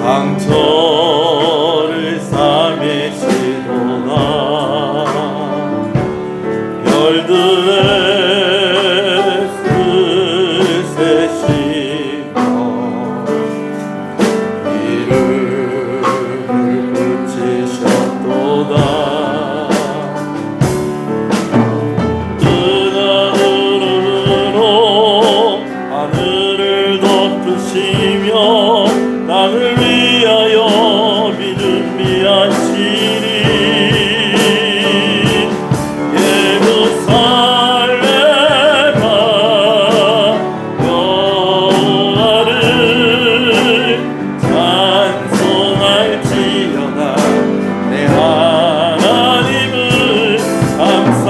상처를 싸매시도다. 별들의 뜻에 심어 이름을 붙이셨도다. 은하구름으로 하늘을 덮으시며 땅을 위하여 비 준비하시니 예루살렘아 여호와를 찬송할지어다. 내 하나님을 감사함으로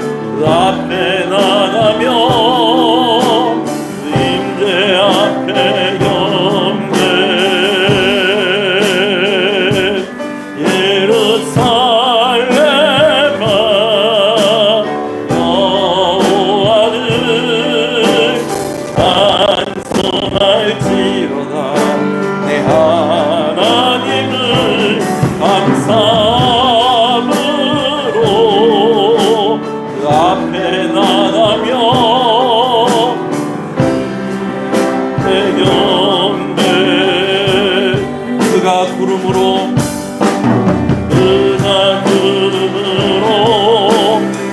그 앞에 나가며 그가 구름으로 은하구름으로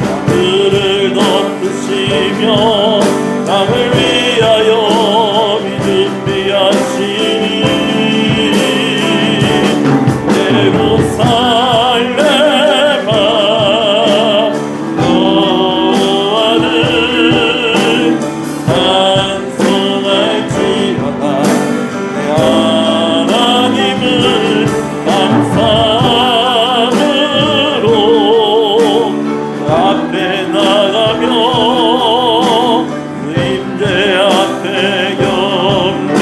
하늘을 덮으시며 땅을 위하여 비 준비하시니 예루살렘아 여호와를 찬송할지어다. 내 하나님을 감사함으로 그 앞에 나가며 그 임재 앞에 경배.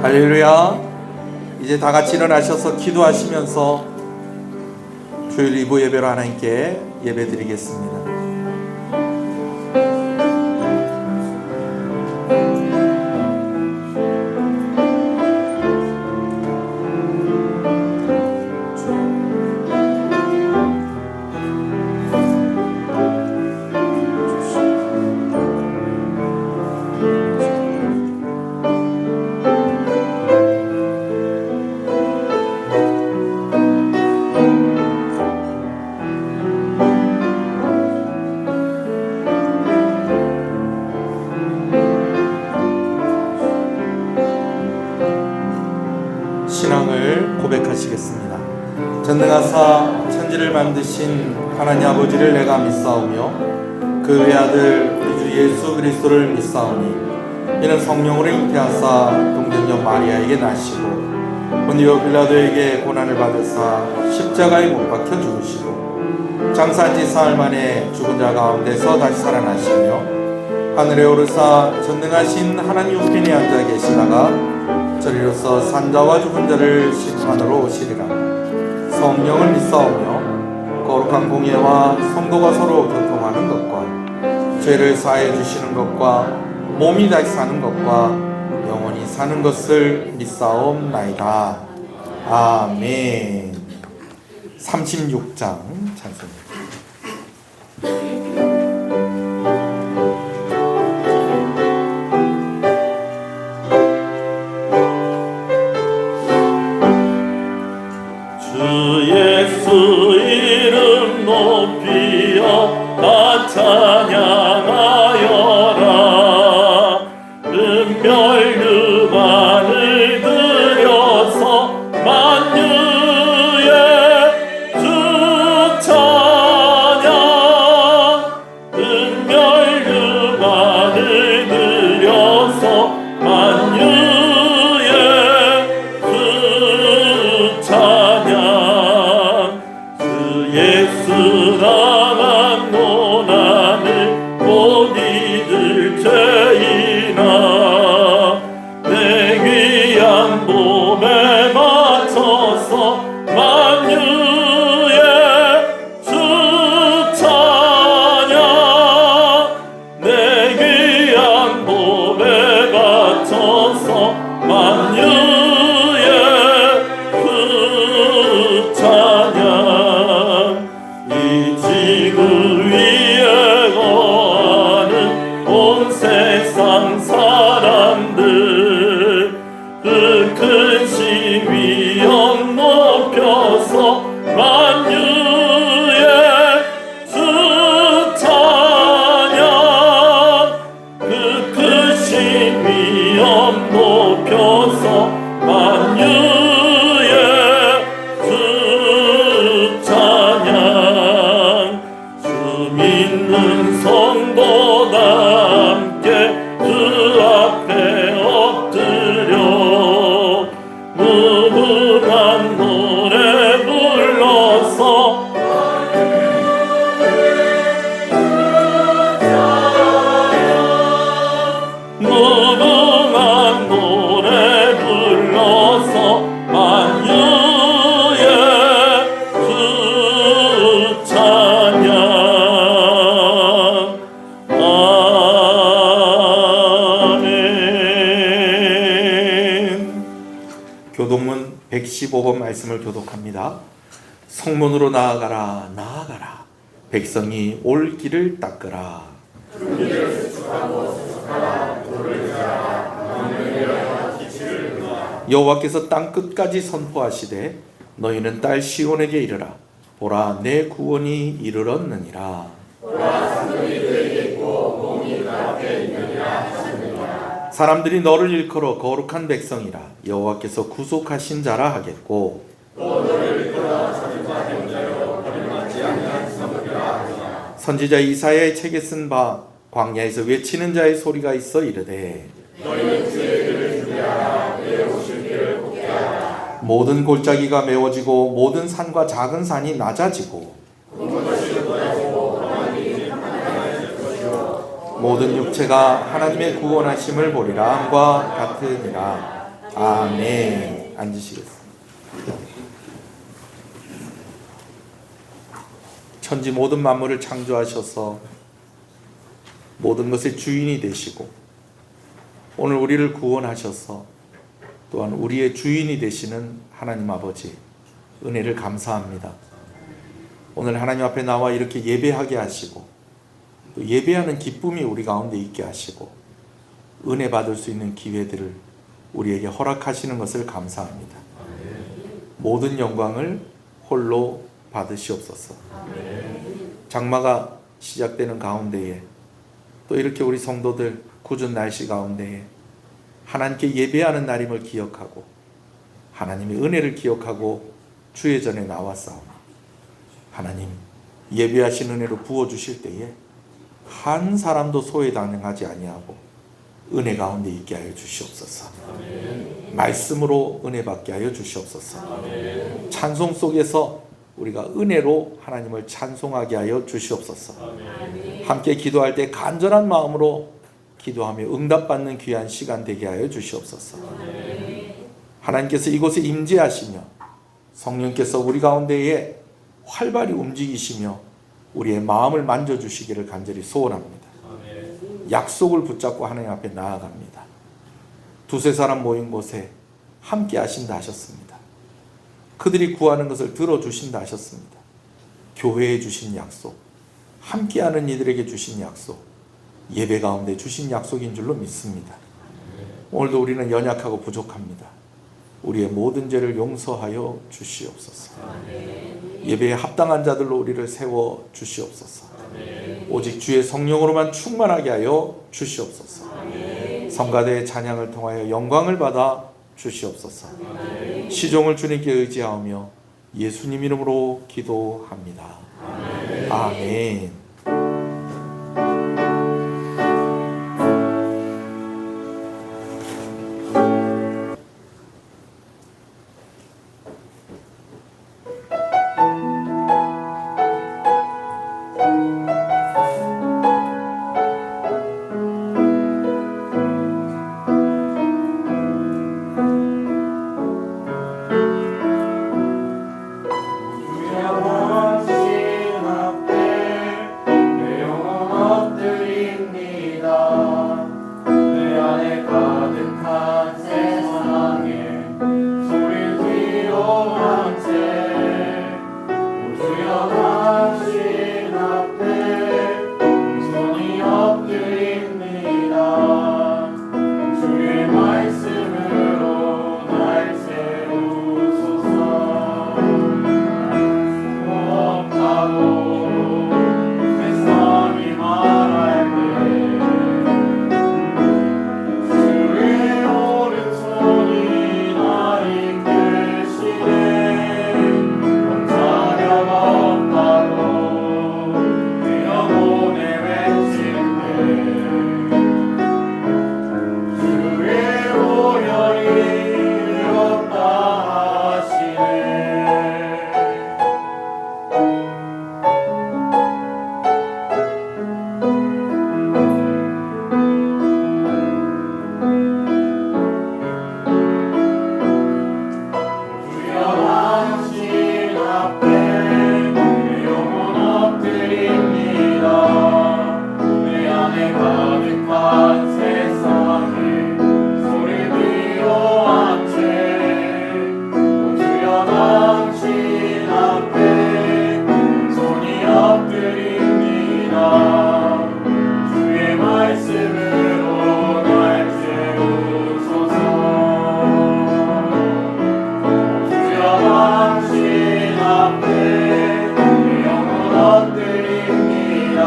할렐루야. 이제 다 같이 일어나셔서 기도하시면서 주일 2부 예배로 하나님께 예배드리겠습니다. 신앙을 고백하시겠습니다. 전능하사 천지를 만드신 하나님 아버지를 내가 믿사오며 그 외아들 우리 주 예수 그리스도를 믿사오니 이는 성령으로 잉태하사 동정녀 마리아에게 나시고 본디오 빌라도에게 고난을 받으사 십자가에 못 박혀 죽으시고 장사한 지 사흘 만에 죽은 자 가운데서 다시 살아나시며 하늘에 오르사 전능하신 하나님 우편에 앉아 계시다가 저리로서 산자와 죽은 자를 심판으로 오시리라. 성령을 믿사오며 거룩한 공예와 성도가 서로 교통하는 것과 죄를 사해 주시는 것과 몸이 다시 사는 것과 영원히 사는 것을 믿사옵나이다. 아멘. 36장 찬송입니다. 예수 이름 높이어 다 찬양하여라. 은별 그만을 들여서 만유의 주 찬양 지구 위에 거하는 온 세상 사람들 그 큰 신위엄 높여서 만유의 주 찬양 그 크신 위엄 높여서 만유의 주 찬양 주 믿는 성도다 함께 그 앞에 엎드려 무궁한 노래 불러서 무궁한 노래 불러서 만유의 주 찬양 아멘. 교독문 115번 말씀을 교독합니다. 성문으로 나아가라 나아가라 백성이 올 길을 닦으라. 여호와께서 땅 끝까지 선포하시되 너희는 딸 시온에게 이르라. 보라 내 구원이 이르렀느니라. 사람들이 너를 일컬어 거룩한 백성이라. 여호와께서 구속하신 자라 하겠고 선지자 이사야의 책에 쓴 바 광야에서 외치는 자의 소리가 있어 이르되 모든 골짜기가 메워지고 모든 산과 작은 산이 낮아지고 모든 육체가 하나님의 구원하심을 보리라 함과 같으니라. 아멘. 앉으시겠습니다. 천지 모든 만물을 창조하셔서 모든 것의 주인이 되시고 오늘 우리를 구원하셔서 또한 우리의 주인이 되시는 하나님 아버지 은혜를 감사합니다. 오늘 하나님 앞에 나와 이렇게 예배하게 하시고 또 예배하는 기쁨이 우리 가운데 있게 하시고 은혜 받을 수 있는 기회들을 우리에게 허락하시는 것을 감사합니다. 모든 영광을 홀로 받으시옵소서. 장마가 시작되는 가운데에 또 이렇게 우리 성도들 궂은 날씨 가운데에 하나님께 예배하는 날임을 기억하고 하나님의 은혜를 기억하고 주의 전에 나왔사오니 하나님 예배하신 은혜로 부어주실 때에 한 사람도 소외당하지 아니하고 은혜 가운데 있게 하여 주시옵소서. 말씀으로 은혜 받게 하여 주시옵소서. 찬송 속에서 우리가 은혜로 하나님을 찬송하게 하여 주시옵소서. 함께 기도할 때 간절한 마음으로 기도하며 응답받는 귀한 시간 되게 하여 주시옵소서. 하나님께서 이곳에 임재하시며 성령께서 우리 가운데에 활발히 움직이시며 우리의 마음을 만져주시기를 간절히 소원합니다. 약속을 붙잡고 하나님 앞에 나아갑니다. 두세 사람 모인 곳에 함께 하신다 하셨습니다. 그들이 구하는 것을 들어주신다 하셨습니다. 교회에 주신 약속, 함께하는 이들에게 주신 약속, 예배 가운데 주신 약속인 줄로 믿습니다. 오늘도 우리는 연약하고 부족합니다. 우리의 모든 죄를 용서하여 주시옵소서. 예배에 합당한 자들로 우리를 세워 주시옵소서. 오직 주의 성령으로만 충만하게 하여 주시옵소서. 성가대의 찬양을 통하여 영광을 받아 주시옵소서. 시종을 주님께 의지하며 예수님 이름으로 기도합니다. 아멘. 주의 말씀으로 날 채우소서. 주여 당신 앞에 내 영혼 엎드립니다.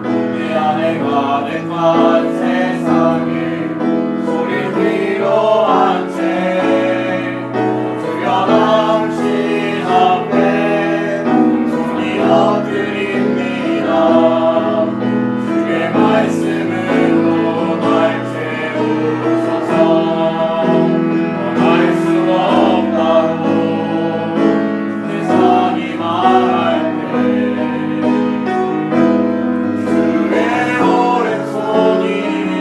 내 안에 가득한 세상에 소리 위로한 채 주여 당신 앞에 손이 엎드립니다. 주의 말씀으로 날 채우소서. 원할 수 없다고 세상이 말할 때 주의 오른손이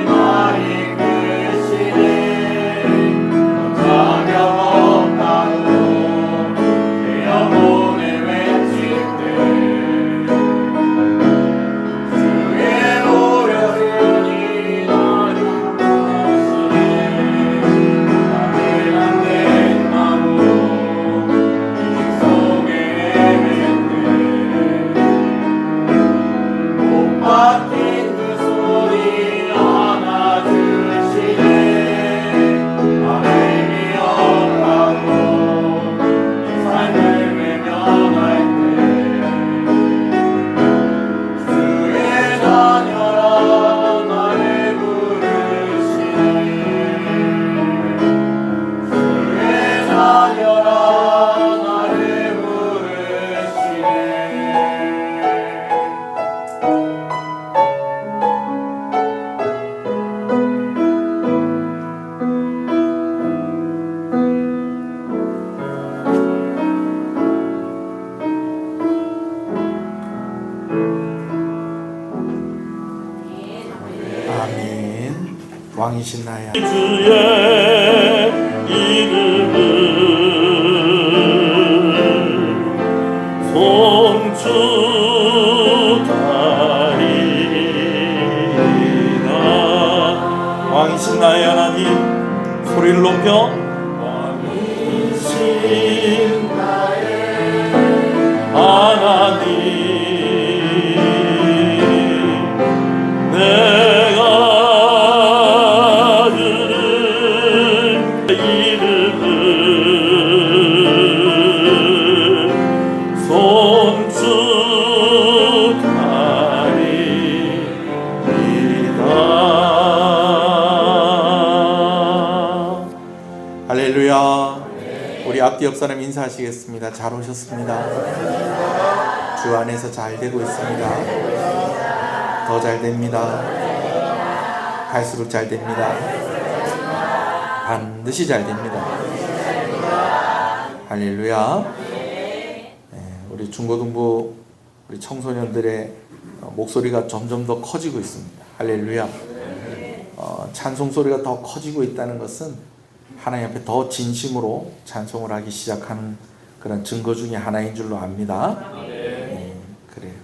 날 이끄시네. 자격 없다고 내 영혼에 외칠 때 주의 오른손이 날 이끄시네. 나는 안 된다고 이 속에 헤맨네. 못 박힌 두 손이 안아주시네. 나를 기억하고 이 삶을 외면할 때 주의 자녀라 나를 부르시네. 주의 자녀라 나를 부르시네. 아멘. 왕이신 나의 주의 이름을 송축하리라. 왕이신 나의 하나님, 소리를 높여 왕이신 하나님, 내가 들은 이름을 송축하리이다. 할렐루야. 우리 앞뒤 옆 사람 인사하시겠습니다. 잘 오셨습니다. 주 안에서 잘 되고 있습니다. 더 잘 됩니다. 갈수록 잘 됩니다. 반드시 잘 됩니다. 할렐루야. 우리 중고등부 우리 청소년들의 목소리가 점점 더 커지고 있습니다. 할렐루야. 찬송 소리가 더 커지고 있다는 것은 하나님 앞에 더 진심으로 찬송을 하기 시작하는 그런 증거 중에 하나인 줄로 압니다. 그래요.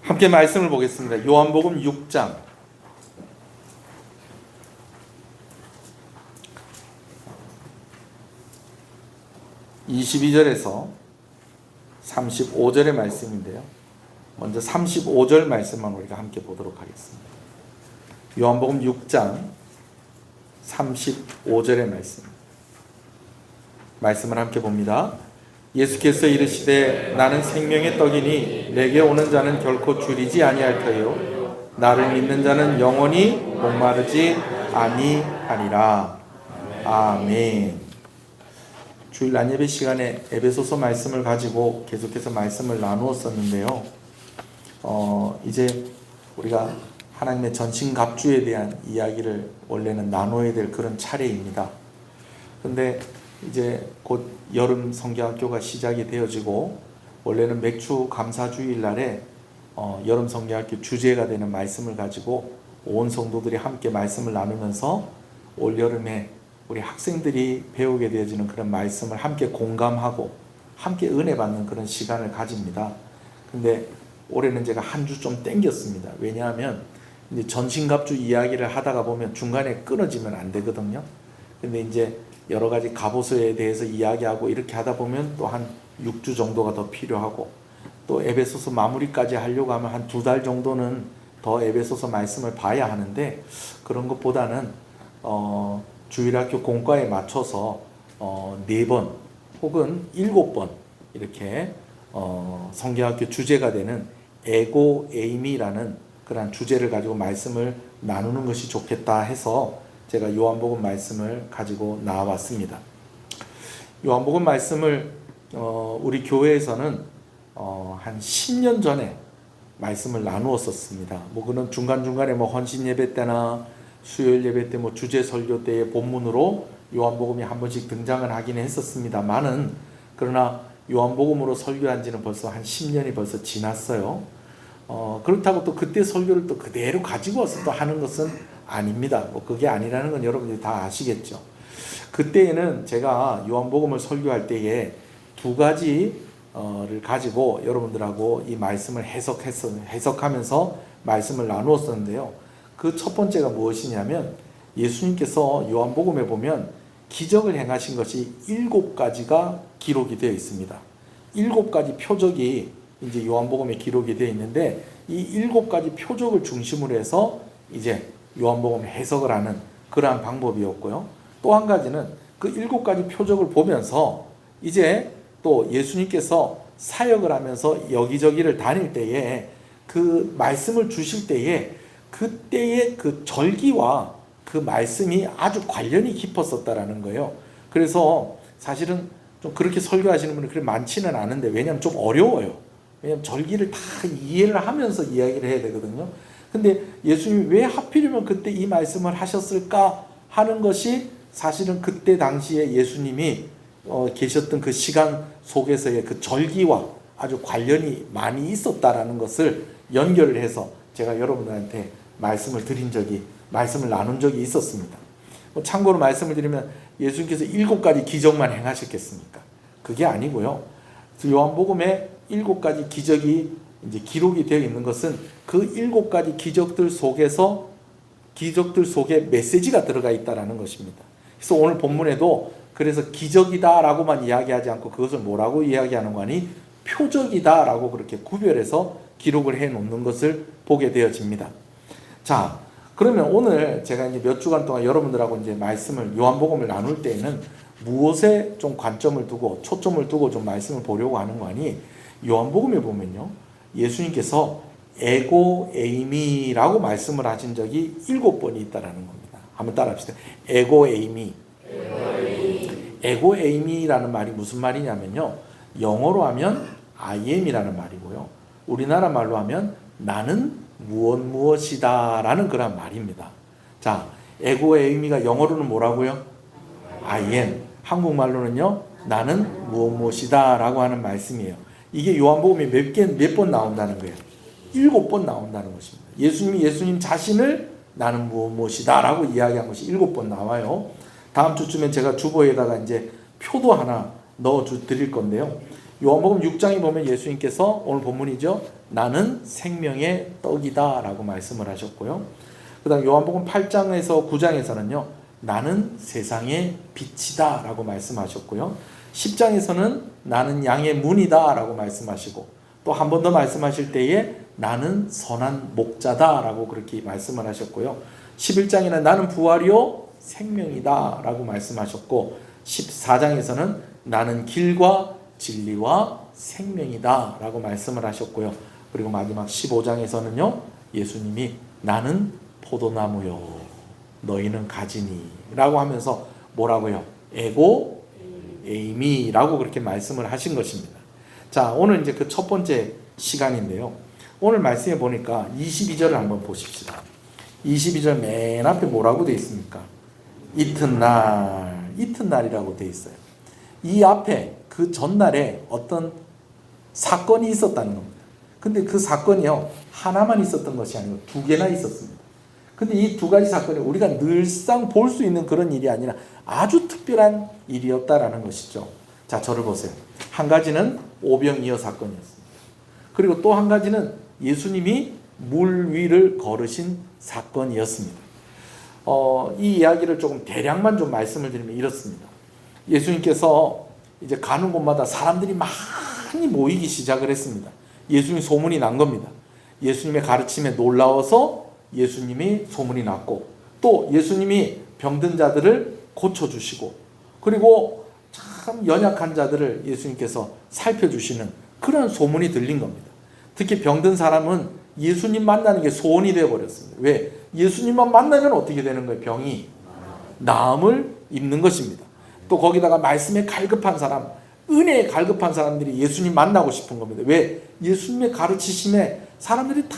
함께 말씀을 보겠습니다. 요한복음 6장 22절에서 35절의 말씀인데요. 먼저 35절 말씀만 우리가 함께 보도록 하겠습니다. 요한복음 6장 35절의 말씀을 함께 봅니다. 예수께서 이르시되 나는 생명의 떡이니 내게 오는 자는 결코 줄이지 아니할 터요 나를 믿는 자는 영원히 목마르지 아니하리라. 아멘. 주일 낮예배 시간에 에베소서 말씀을 가지고 계속해서 말씀을 나누었었는데요. 이제 우리가 하나님의 전신갑주에 대한 이야기를 원래는 나눠야 될 그런 차례입니다. 근데 이제 곧 여름 성경학교가 시작이 되어지고 원래는 맥주 감사주일 날에 여름 성경학교 주제가 되는 말씀을 가지고 온 성도들이 함께 말씀을 나누면서 올 여름에 우리 학생들이 배우게 되어지는 그런 말씀을 함께 공감하고 함께 은혜 받는 그런 시간을 가집니다. 근데 올해는 제가 한 주 좀 땡겼습니다. 왜냐하면 이제 전신갑주 이야기를 하다가 보면 중간에 끊어지면 안 되거든요. 근데 이제 여러 가지 갑옷에 대해서 이야기하고 이렇게 하다 보면 또 한 6주 정도가 더 필요하고 또 에베소서 마무리까지 하려고 하면 한 2달 정도는 더 에베소서 말씀을 봐야 하는데, 그런 것보다는 주일학교 공과에 맞춰서 4번 혹은 7번 이렇게 성경학교 주제가 되는 에고 에이미라는 그런 주제를 가지고 말씀을 나누는 것이 좋겠다 해서 제가 요한복음 말씀을 가지고 나와봤습니다. 요한복음 말씀을 우리 교회에서는 한 10년 전에 말씀을 나누었었습니다. 뭐 그는 중간중간에 뭐 헌신 예배 때나 수요일 예배 때 뭐 주제 설교 때의 본문으로 요한복음이 한 번씩 등장을 하긴 했었습니다만은, 그러나 요한복음으로 설교한 지는 벌써 한 10년이 벌써 지났어요. 그렇다고 또 그때 설교를 또 그대로 가지고 와서 또 하는 것은 아닙니다. 뭐 그게 아니라는 건 여러분들이 다 아시겠죠. 그때에는 제가 요한복음을 설교할 때에 2가지를 가지고 여러분들하고 이 말씀을 해석하면서 말씀을 나누었었는데요. 그 첫 번째가 무엇이냐면, 예수님께서 요한복음에 보면 기적을 행하신 것이 7가지가 기록이 되어 있습니다. 7가지 표적이 이제 요한복음에 기록이 되어 있는데, 이 7가지 표적을 중심으로 해서 이제 요한복음 해석을 하는 그러한 방법이었고요. 또 한 가지는 그 7가지 표적을 보면서 이제 또 예수님께서 사역을 하면서 여기저기를 다닐 때에 그 말씀을 주실 때에 그때의 그 절기와 그 말씀이 아주 관련이 깊었었다라는 거예요. 그래서 사실은 좀 그렇게 설교하시는 분이 그렇게 많지는 않은데, 왜냐하면 좀 어려워요. 왜냐하면 절기를 다 이해를 하면서 이야기를 해야 되거든요. 근데 예수님이 왜 하필이면 그때 이 말씀을 하셨을까 하는 것이 사실은 그때 당시에 예수님이 계셨던 그 시간 속에서의 그 절기와 아주 관련이 많이 있었다라는 것을 연결을 해서 제가 여러분들한테 말씀을 나눈 적이 있었습니다. 참고로 말씀을 드리면, 예수님께서 7가지 기적만 행하셨겠습니까? 그게 아니고요. 요한복음에 7가지 기적이 이제 기록이 되어 있는 것은 그 7가지 기적들 속에 메시지가 들어가 있다라는 것입니다. 그래서 오늘 본문에도 그래서 기적이다라고만 이야기하지 않고 그것을 뭐라고 이야기하는 거니? 표적이다라고 그렇게 구별해서 기록을 해 놓는 것을 보게 되어집니다. 자, 그러면 오늘 제가 이제 몇 주간 동안 여러분들하고 이제 요한복음을 나눌 때에는 무엇에 좀 관점을 두고 초점을 두고 좀 말씀을 보려고 하는 거 아니? 요한복음에 보면요, 예수님께서 에고 에이미라고 말씀을 하신 적이 7번이 있다라는 겁니다. 한번 따라합시다. 에고 에이미. 에고 에이미라는 말이 무슨 말이냐면요, 영어로 하면 I am이라는 말이고요, 우리나라 말로 하면 나는 무엇이다 라는 그런 말입니다. 자, 에고의 의미가 영어로는 뭐라고요? I am. 한국말로는요, 나는 무엇이다 라고 하는 말씀이에요. 이게 요한복음에 몇 번 나온다는 거예요? 7번 나온다는 것입니다. 예수님 자신을 나는 무엇이다 라고 이야기한 것이 7번 나와요. 다음 주쯤엔 제가 주보에다가 이제 표도 하나 넣어 드릴 건데요. 요한복음 6장에 보면 예수님께서, 오늘 본문이죠, 나는 생명의 떡이다 라고 말씀을 하셨고요. 그 다음 요한복음 8장에서 9장에서는요, 나는 세상의 빛이다 라고 말씀하셨고요. 10장에서는 나는 양의 문이다 라고 말씀하시고, 또 한 번 더 말씀하실 때에 나는 선한 목자다 라고 그렇게 말씀을 하셨고요. 11장에는 나는 부활이요 생명이다 라고 말씀하셨고, 14장에서는 나는 길과 진리와 생명이다 라고 말씀을 하셨고요. 그리고 마지막 15장에서는요, 예수님이 나는 포도나무요 너희는 가지니 라고 하면서 뭐라고요? 에고 에이미 라고 그렇게 말씀을 하신 것입니다. 자, 오늘 이제 그 첫 번째 시간인데요, 오늘 말씀해 보니까 22절을 한번 보십시다. 22절 맨 앞에 뭐라고 되어 있습니까? 이튿날이라고 되어 있어요. 이 앞에 그 전날에 어떤 사건이 있었다는 겁니다. 근데 그 사건이요, 하나만 있었던 것이 아니고 2개나 있었습니다. 근데 이 2가지 사건이 우리가 늘상 볼 수 있는 그런 일이 아니라 아주 특별한 일이었다라는 것이죠. 자, 저를 보세요. 한 가지는 오병이어 사건이었습니다. 그리고 또 한 가지는 예수님이 물 위를 걸으신 사건이었습니다. 이 이야기를 조금 대략만 좀 말씀을 드리면 이렇습니다. 예수님께서 이제 가는 곳마다 사람들이 많이 모이기 시작을 했습니다. 예수님이 소문이 난 겁니다. 예수님의 가르침에 놀라워서 예수님이 소문이 났고, 또 예수님이 병든 자들을 고쳐주시고, 그리고 참 연약한 자들을 예수님께서 살펴주시는 그런 소문이 들린 겁니다. 특히 병든 사람은 예수님 만나는 게 소원이 되어버렸습니다. 왜? 예수님만 만나면 어떻게 되는 거예요? 병이 나음을 입는 것입니다. 또 거기다가 말씀에 갈급한 사람, 은혜에 갈급한 사람들이 예수님 만나고 싶은 겁니다. 왜? 예수님의 가르치심에 사람들이 다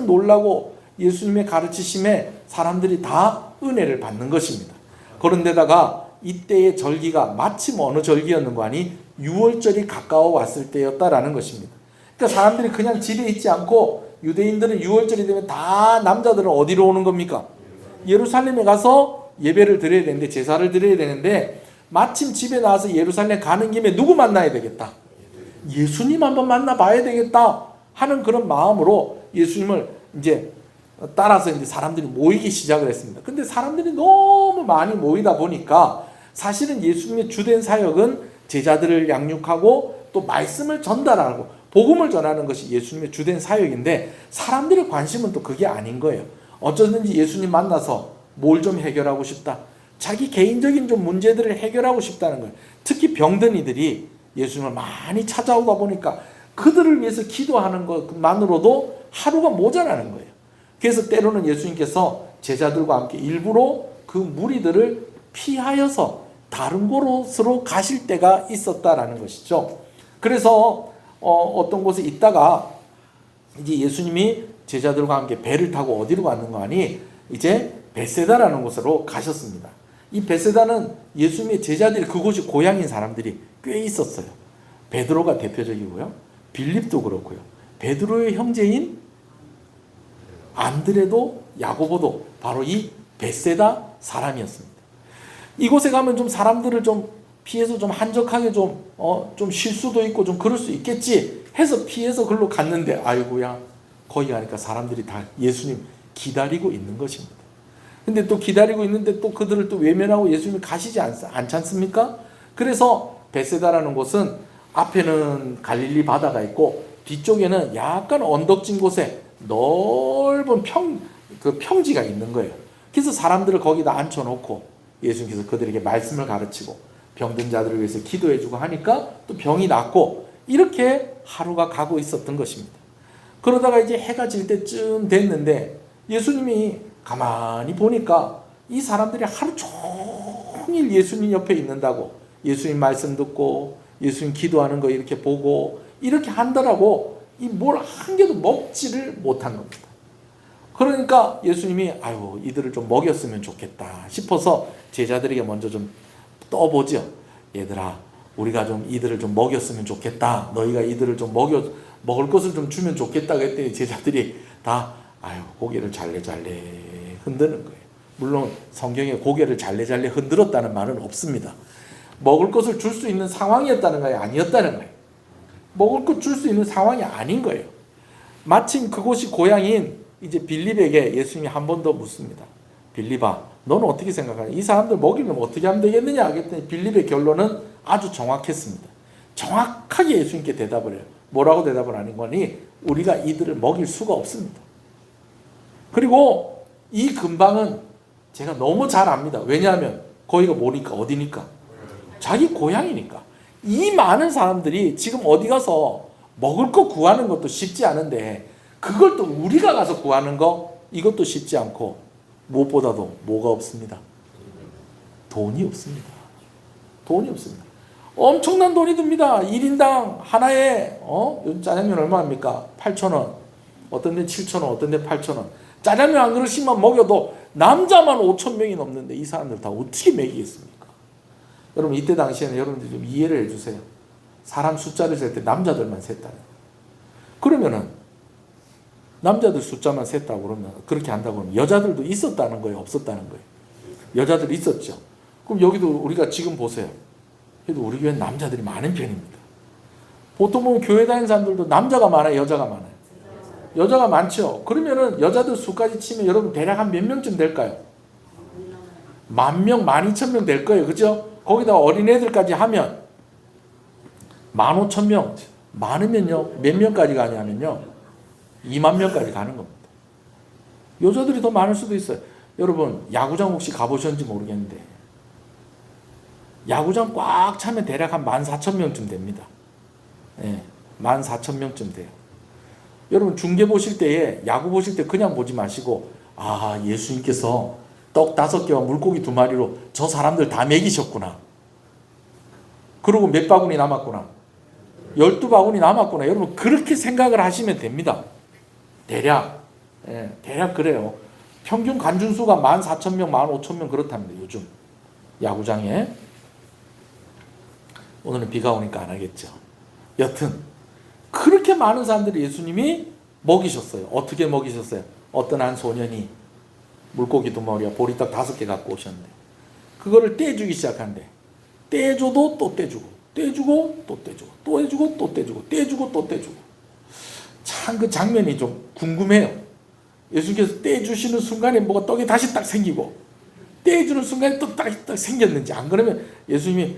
놀라고, 예수님의 가르치심에 사람들이 다 은혜를 받는 것입니다. 그런데다가 이때의 절기가 마침 어느 절기였는가 하니 유월절이 가까워 왔을 때였다라는 것입니다. 그러니까 사람들이 그냥 집에 있지 않고, 유대인들은 유월절이 되면 다 남자들은 어디로 오는 겁니까? 예루살렘에 가서 예배를 드려야 되는데, 제사를 드려야 되는데, 마침 집에 나와서 예루살렘 가는 김에 누구 만나야 되겠다? 예수님 한번 만나봐야 되겠다 하는 그런 마음으로 예수님을 이제 따라서 이제 사람들이 모이기 시작을 했습니다. 근데 사람들이 너무 많이 모이다 보니까 사실은 예수님의 주된 사역은 제자들을 양육하고 또 말씀을 전달하고 복음을 전하는 것이 예수님의 주된 사역인데, 사람들의 관심은 또 그게 아닌 거예요. 어쩌든지 예수님 만나서 뭘 좀 해결하고 싶다, 자기 개인적인 좀 문제들을 해결하고 싶다는 거예요. 특히 병든 이들이 예수님을 많이 찾아오다 보니까 그들을 위해서 기도하는 것만으로도 하루가 모자라는 거예요. 그래서 때로는 예수님께서 제자들과 함께 일부러 그 무리들을 피하여서 다른 곳으로 가실 때가 있었다라는 것이죠. 그래서 어떤 곳에 있다가 이제 예수님이 제자들과 함께 배를 타고 어디로 갔는가 하니 이제 베세다라는 곳으로 가셨습니다. 이 베세다는 예수님의 제자들이, 그곳이 고향인 사람들이 꽤 있었어요. 베드로가 대표적이고요. 빌립도 그렇고요. 베드로의 형제인 안드레도 야고보도 바로 이 베세다 사람이었습니다. 이곳에 가면 좀 사람들을 좀 피해서 좀 한적하게 좀 쉴 수도 있고 좀 그럴 수 있겠지 해서 피해서 글로 갔는데, 아이고야, 거기 가니까 사람들이 다 예수님 기다리고 있는 것입니다. 근데 또 기다리고 있는데 또 그들을 또 외면하고 예수님이 가시지 않지 않습니까? 그래서 베세다라는 곳은 앞에는 갈릴리 바다가 있고 뒤쪽에는 약간 언덕진 곳에 넓은 평지가 있는 거예요. 그래서 사람들을 거기다 앉혀놓고 예수님께서 그들에게 말씀을 가르치고 병든 자들을 위해서 기도해주고 하니까 또 병이 낫고, 이렇게 하루가 가고 있었던 것입니다. 그러다가 이제 해가 질 때쯤 됐는데 예수님이 가만히 보니까 이 사람들이 하루 종일 예수님 옆에 있는다고, 예수님 말씀 듣고 예수님 기도하는 거 이렇게 보고 이렇게 한다라고 이 뭘 한 개도 먹지를 못한 겁니다. 그러니까 예수님이 아유, 이들을 좀 먹였으면 좋겠다 싶어서 제자들에게 먼저 좀 떠보죠. 얘들아, 우리가 좀 이들을 좀 먹였으면 좋겠다. 너희가 이들을 좀 먹을 것을 좀 주면 좋겠다 그랬더니 제자들이 다 아유, 고개를 잘래잘래 흔드는 거예요. 물론 성경에 고개를 잘래잘래 흔들었다는 말은 없습니다. 먹을 것을 줄 수 있는 상황이었다는 거예요? 아니었다는 거예요? 먹을 것 줄 수 있는 상황이 아닌 거예요. 마침 그곳이 고향인 이제 빌립에게 예수님이 한 번 더 묻습니다. 빌립아, 너는 어떻게 생각하냐? 이 사람들 먹이려면 어떻게 하면 되겠느냐? 그랬더니 빌립의 결론은 아주 정확했습니다. 정확하게 예수님께 대답을 해요. 뭐라고 대답을 하는 거니? 우리가 이들을 먹일 수가 없습니다. 그리고 이 근방은 제가 너무 잘 압니다. 왜냐하면 거기가 뭐니까, 어디니까? 자기 고향이니까. 이 많은 사람들이 지금 어디 가서 먹을 거 구하는 것도 쉽지 않은데 그걸 또 우리가 가서 구하는 거, 이것도 쉽지 않고, 무엇보다도 뭐가 없습니다? 돈이 없습니다. 돈이 없습니다. 엄청난 돈이 듭니다. 1인당 하나에 요즘 짜장면 얼마입니까? 8,000원. 어떤 데 7,000원, 어떤 데 8,000원. 짜장면 한 그릇씩만 먹여도 남자만 5,000명이 넘는데 이 사람들 다 어떻게 먹이겠습니까? 여러분, 이때 당시에는 여러분들 좀 이해를 해주세요. 사람 숫자를 셀 때 남자들만 셌다. 그러면은 남자들 숫자만 셌다고 그러면, 그렇게 한다고 그러면 여자들도 있었다는 거예요, 없었다는 거예요? 여자들 있었죠. 그럼 여기도 우리가 지금 보세요. 그래도 우리 교회는 남자들이 많은 편입니다. 보통 보면 교회 다니는 사람들도 남자가 많아요, 여자가 많아요? 여자가 많죠. 그러면은 여자들 수까지 치면 여러분 대략 한 몇 명쯤 될까요? 10,000명, 12,000명 될 거예요. 그죠? 거기다 어린애들까지 하면 15,000명, 많으면요 몇 명까지 가냐면요 2만 명까지 가는 겁니다. 여자들이 더 많을 수도 있어요. 여러분 야구장 혹시 가보셨는지 모르겠는데 야구장 꽉 차면 대략 한 14,000명쯤 됩니다. 예, 14,000명쯤 돼요. 여러분 중계 보실 때에 야구 보실 때 그냥 보지 마시고 아 예수님께서 떡 5개와 물고기 2마리로 저 사람들 다 먹이셨구나. 그리고 몇 바구니 남았구나. 12바구니 남았구나. 여러분 그렇게 생각을 하시면 됩니다. 대략. 예, 대략 그래요. 평균 관중수가 14,000명, 15,000명 그렇답니다. 요즘 야구장에. 오늘은 비가 오니까 안 하겠죠. 여튼 그렇게 많은 사람들이 예수님이 먹이셨어요. 어떻게 먹이셨어요? 어떤 한 소년이 물고기 2마리와 보리떡 5개 갖고 오셨는데 그거를 떼주기 시작한대. 떼줘도 또 떼주고 떼주고 또 떼주고 또 해주고 또 떼주고 떼주고 또 떼주고. 참 그 장면이 좀 궁금해요. 예수님께서 떼주시는 순간에 뭐가 떡이 다시 딱 생기고 떼주는 순간에 떡 딱 생겼는지 안 그러면 예수님이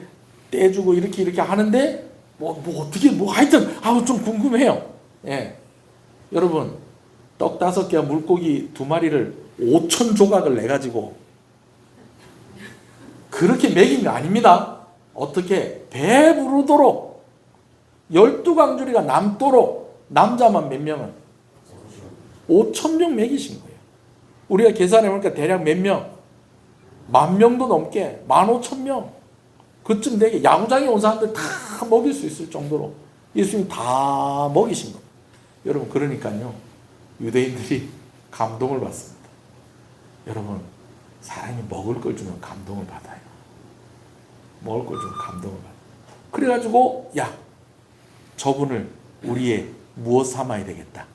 떼주고 이렇게 하는데 뭐 어떻게 하여튼 좀 궁금해요. 예. 여러분 떡 5개와 물고기 2마리를 5,000조각을 내 가지고 그렇게 먹인 게 아닙니다. 어떻게 배부르도록 12광주리가 남도록 남자만 몇 명은 5,000명 먹이신 거예요. 우리가 계산해 보니까 대략 몇 명? 10,000명도 넘게 15,000명 그쯤 되게 야구장에 온 사람들 다 먹일 수 있을 정도로 예수님이 다 먹이신 겁니다. 여러분 그러니까요 유대인들이 감동을 받습니다. 여러분 사람이 먹을 걸 주면 감동을 받아요. 먹을 걸 주면 감동을 받아요. 그래가지고 야 저분을 우리의 무엇 삼아야 되겠다.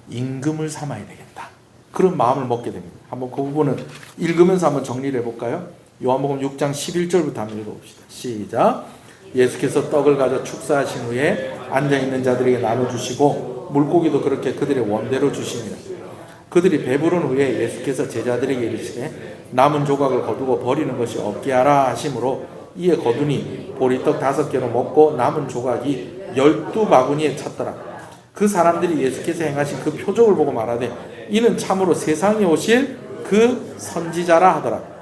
임금을 삼아야 되겠다. 그런 마음을 먹게 됩니다. 한번 그 부분은 읽으면서 한번 정리를 해볼까요? 요한복음 6장 11절부터 한번 읽어봅시다. 시작. 예수께서 떡을 가져 축사하신 후에 앉아있는 자들에게 나눠주시고 물고기도 그렇게 그들의 원대로 주시니라. 그들이 배부른 후에 예수께서 제자들에게 이르시되 남은 조각을 거두고 버리는 것이 없게 하라 하심으로 이에 거두니 보리떡 5개로 먹고 남은 조각이 12바구니에 찼더라. 그 사람들이 예수께서 행하신 그 표적을 보고 말하되 이는 참으로 세상에 오실 그 선지자라 하더라.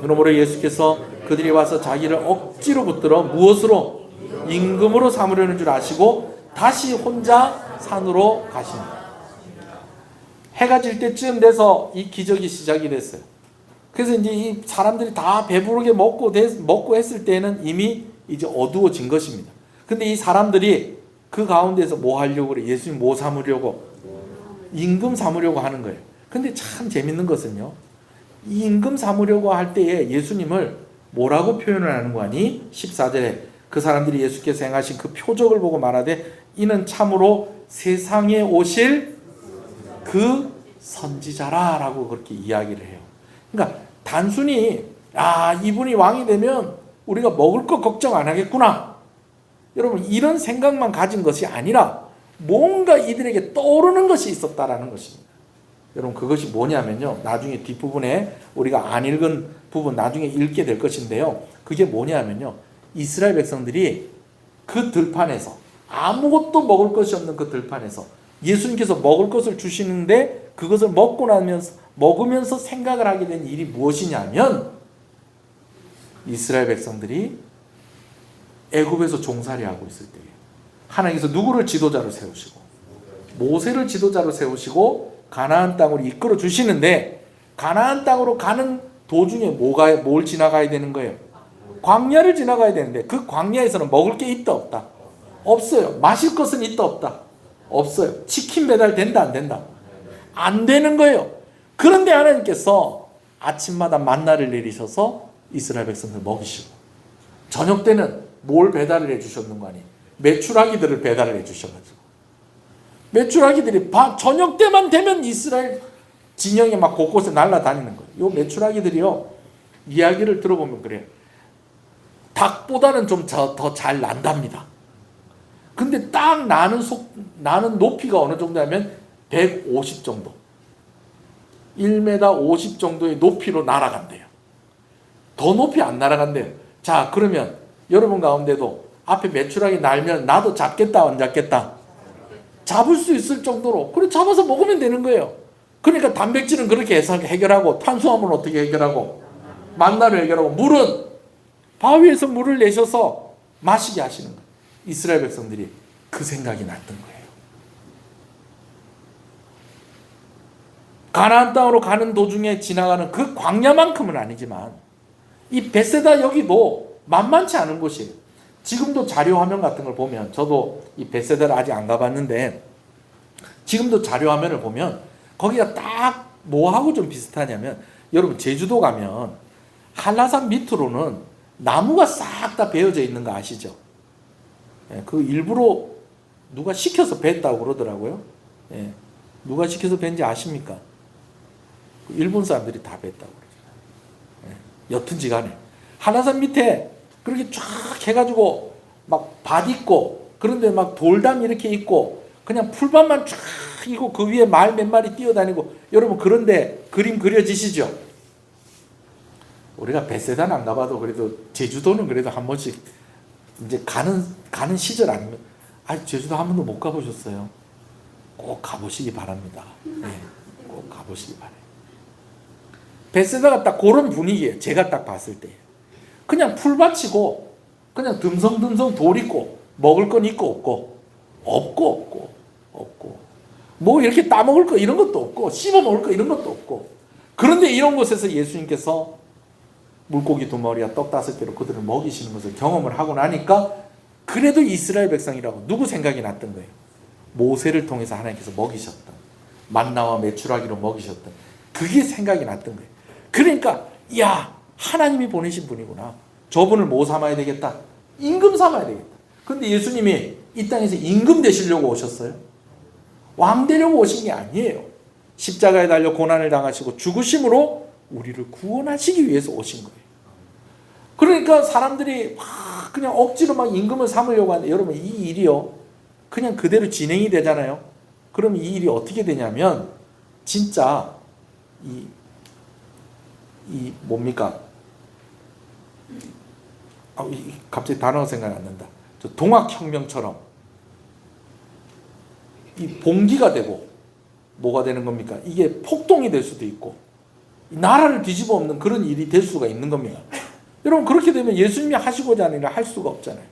그러므로 예수께서 그들이 와서 자기를 억지로 붙들어 무엇으로? 임금으로 삼으려는 줄 아시고 다시 혼자 산으로 가십니다. 해가 질 때쯤 돼서 이 기적이 시작이 됐어요. 그래서 이제 이 사람들이 다 배부르게 먹고 했을 때는 이미 이제 어두워진 것입니다. 근데 이 사람들이 그 가운데서 뭐 하려고 그래? 예수님 뭐 삼으려고? 임금 삼으려고 하는 거예요. 근데 참 재밌는 것은요. 이 임금 삼으려고 할 때에 예수님을 뭐라고 표현을 하는 거 아니? 14절에 그 사람들이 예수께서 행하신 그 표적을 보고 말하되 이는 참으로 세상에 오실 그 선지자라 라고 그렇게 이야기를 해요. 그러니까 단순히 이분이 왕이 되면 우리가 먹을 거 걱정 안 하겠구나. 여러분 이런 생각만 가진 것이 아니라 뭔가 이들에게 떠오르는 것이 있었다라는 것입니다. 여러분 그것이 뭐냐면요. 나중에 뒷부분에 우리가 안 읽은 부분 나중에 읽게 될 것인데요. 그게 뭐냐면요. 이스라엘 백성들이 그 들판에서 아무것도 먹을 것이 없는 그 들판에서 예수님께서 먹을 것을 주시는데 그것을 먹으면서 생각을 하게 된 일이 무엇이냐면 이스라엘 백성들이 애굽에서 종살이하고 있을 때에 하나님께서 누구를 지도자로 세우시고 모세를 지도자로 세우시고 가나안 땅으로 이끌어 주시는데 가나안 땅으로 가는 도중에 뭘 지나가야 되는 거예요? 광야를 지나가야 되는데 그 광야에서는 먹을 게 있다 없다? 없어요. 마실 것은 있다 없다? 없어요. 치킨 배달 된다 안 된다? 안 되는 거예요. 그런데 하나님께서 아침마다 만나를 내리셔서 이스라엘 백성들 먹이시고 저녁 때는 뭘 배달을 해주셨는가 하니 메추라기들을 배달을 해주셔가지고 메추라기들이 저녁 때만 되면 이스라엘 진영에 막 곳곳에 날아다니는 거예요. 요 메추라기들이요 이야기를 들어보면 그래요. 닭보다는 좀 더 잘 난답니다. 근데 딱 나는 높이가 어느 정도냐면 150 정도 1m 50 정도의 높이로 날아간대요. 더 높이 안 날아간대요. 자 그러면 여러분 가운데도 앞에 메추라기 날면 나도 잡겠다 안 잡겠다? 잡을 수 있을 정도로 그래 잡아서 먹으면 되는 거예요. 그러니까 단백질은 그렇게 해결하고 탄수화물은 어떻게 해결하고 만나를 해결하고 물은 바위에서 물을 내셔서 마시게 하시는 거예요. 이스라엘 백성들이 그 생각이 났던 거예요. 가나안 땅으로 가는 도중에 지나가는 그 광야만큼은 아니지만 이 벳세다 여기도 만만치 않은 곳이에요. 지금도 자료 화면 같은 걸 보면 저도 이 벳세다를 아직 안 가봤는데 지금도 자료 화면을 보면 거기가 딱 뭐하고 좀 비슷하냐면 여러분 제주도 가면 한라산 밑으로는 나무가 싹 다 베어져 있는 거 아시죠? 예, 그 일부러 누가 시켜서 뱄다고 그러더라고요. 예, 누가 시켜서 뱄지 아십니까? 일본 사람들이 다 뱄다고 그러잖아요. 예, 여튼지 간에 한라산 밑에 그렇게 쫙 해가지고 막 밭 있고 그런데 막 돌담 이렇게 있고 그냥 풀밭만 쫙 있고 그 위에 말 몇 마리 뛰어다니고 여러분 그런데 그림 그려지시죠? 우리가 벳세다는 안 가봐도 그래도 제주도는 그래도 한 번씩 이제 가는 시절 아니면 제주도 한 번도 못 가보셨어요? 꼭 가보시기 바랍니다. 네, 꼭 가보시기 바래요. 벳세다가 딱 그런 분위기예요. 제가 딱 봤을 때 그냥 풀밭이고 그냥 듬성듬성 돌 있고 먹을 건 있고 없고 뭐 이렇게 따먹을 거 이런 것도 없고 씹어 먹을 거 이런 것도 없고 그런데 이런 곳에서 예수님께서 물고기 2마리와 떡 5개로 그들을 먹이시는 것을 경험을 하고 나니까 그래도 이스라엘 백성이라고 누구 생각이 났던 거예요? 모세를 통해서 하나님께서 먹이셨던 만나와 메추라기로 먹이셨던 그게 생각이 났던 거예요. 그러니까 야 하나님이 보내신 분이구나. 저분을 뭐 삼아야 되겠다? 임금 삼아야 되겠다. 근데 예수님이 이 땅에서 임금 되시려고 오셨어요? 왕 되려고 오신 게 아니에요. 십자가에 달려 고난을 당하시고 죽으심으로 우리를 구원하시기 위해서 오신 거예요. 그러니까 사람들이 막 그냥 억지로 막 임금을 삼으려고 하는데 여러분 이 일이요 그냥 그대로 진행이 되잖아요. 그럼 이 일이 어떻게 되냐면 진짜 이 뭡니까? 갑자기 단어가 생각이 안 난다. 저 동학혁명처럼 이 봉기가 되고 뭐가 되는 겁니까? 이게 폭동이 될 수도 있고 나라를 뒤집어 엎는 그런 일이 될 수가 있는 겁니다. 여러분 그렇게 되면 예수님이 하시고자 하는 일을 할 수가 없잖아요.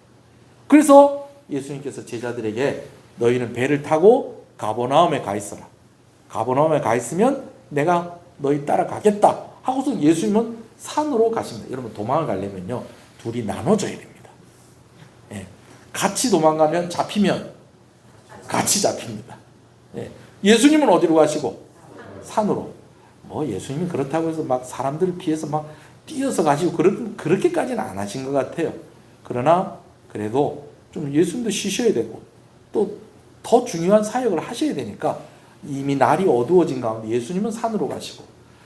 그래서 예수님께서 제자들에게 너희는 배를 타고 가버나움에 가 있어라. 가버나움에 가 있으면 내가 너희 따라가겠다 하고서 예수님은 산으로 가십니다. 여러분 도망을 가려면요 둘이 나눠져야 됩니다. 예. 같이 도망가면 잡히면 같이 잡힙니다. 예. 예수님은 어디로 가시고? 산으로. 뭐 예수님이 그렇다고 해서 막 사람들을 피해서 막 뛰어서 가시고 그렇게까지는 안 하신 것 같아요. 그러나 그래도 좀 예수님도 쉬셔야 되고 또 더 중요한 사역을 하셔야 되니까 이미 날이 어두워진 가운데 예수님은 산으로 가시고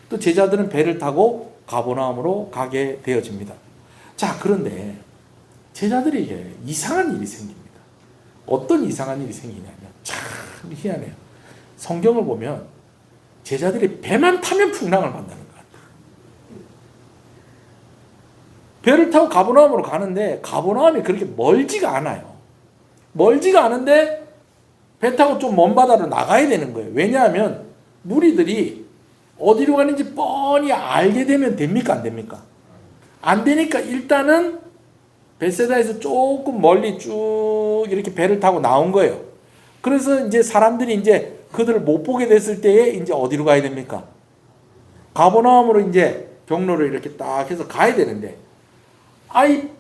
또 제자들은 배를 타고 가버나움으로 가게 되어집니다. 자, 그런데 제자들에게 이상한 일이 생깁니다. 어떤 이상한 일이 생기냐면 참 희한해요. 성경을 보면 제자들이 배만 타면 풍랑을 만나는 것 같아요. 배를 타고 가버나움으로 가는데 가버나움이 그렇게 멀지가 않아요. 멀지가 않은데 배 타고 좀 먼 바다로 나가야 되는 거예요. 왜냐하면 무리들이 어디로 가는지 뻔히 알게 되면 됩니까? 안 됩니까? 안 되니까 일단은 벳세다에서 조금 멀리 쭉 이렇게 배를 타고 나온 거예요. 그래서 이제 사람들이 이제 그들을 못 보게 됐을 때에 이제 어디로 가야 됩니까? 가버나움으로 이제 경로를 이렇게 딱 해서 가야 되는데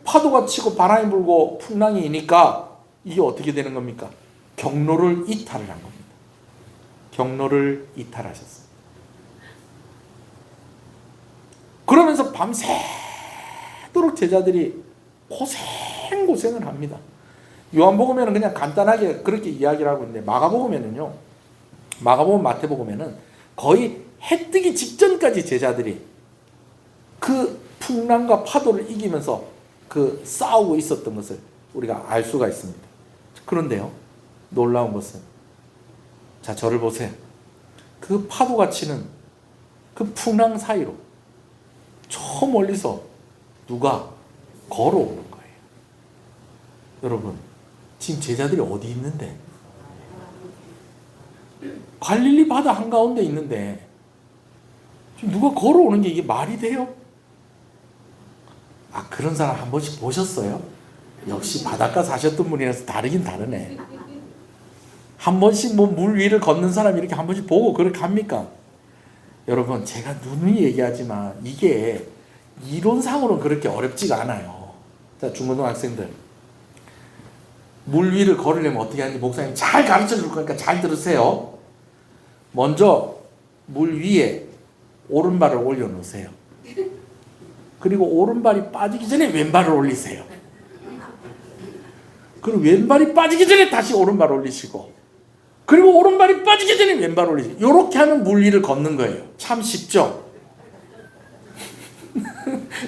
파도가 치고 바람이 불고 풍랑이 이니까 이게 어떻게 되는 겁니까? 경로를 이탈을 한 겁니다. 경로를 이탈하셨어요. 그러면서 밤새도록 제자들이 고생을 합니다. 요한복음에는 그냥 간단하게 그렇게 이야기를 하고 있는데 마가복음에는요. 마가복음 마태복음에는 거의 해 뜨기 직전까지 제자들이 그 풍랑과 파도를 이기면서 그 싸우고 있었던 것을 우리가 알 수가 있습니다. 그런데요. 놀라운 것은 자 저를 보세요. 그 파도가 치는 그 풍랑 사이로 저 멀리서 누가 걸어오는 거예요. 여러분, 지금 제자들이 어디 있는데? 갈릴리 바다 한가운데 있는데 지금 누가 걸어오는 게 이게 말이 돼요? 그런 사람 한 번씩 보셨어요? 역시 바닷가 사셨던 분이라서 다르긴 다르네. 한 번씩 뭐 물 위를 걷는 사람 이렇게 한 번씩 보고 그렇게 합니까? 여러분, 제가 누누이 얘기하지만 이게 이론상으로는 그렇게 어렵지가 않아요. 자, 중고등학생들, 물 위를 걸으려면 어떻게 하는지 목사님 잘 가르쳐 줄 거니까 잘 들으세요. 먼저 물 위에 오른발을 올려놓으세요. 그리고 오른발이 빠지기 전에 왼발을 올리세요. 그리고 왼발이 빠지기 전에 다시 오른발 올리시고, 그리고 오른발이 빠지기 전에 왼발 올리시고, 이렇게 하면 물 위를 걷는 거예요. 참 쉽죠?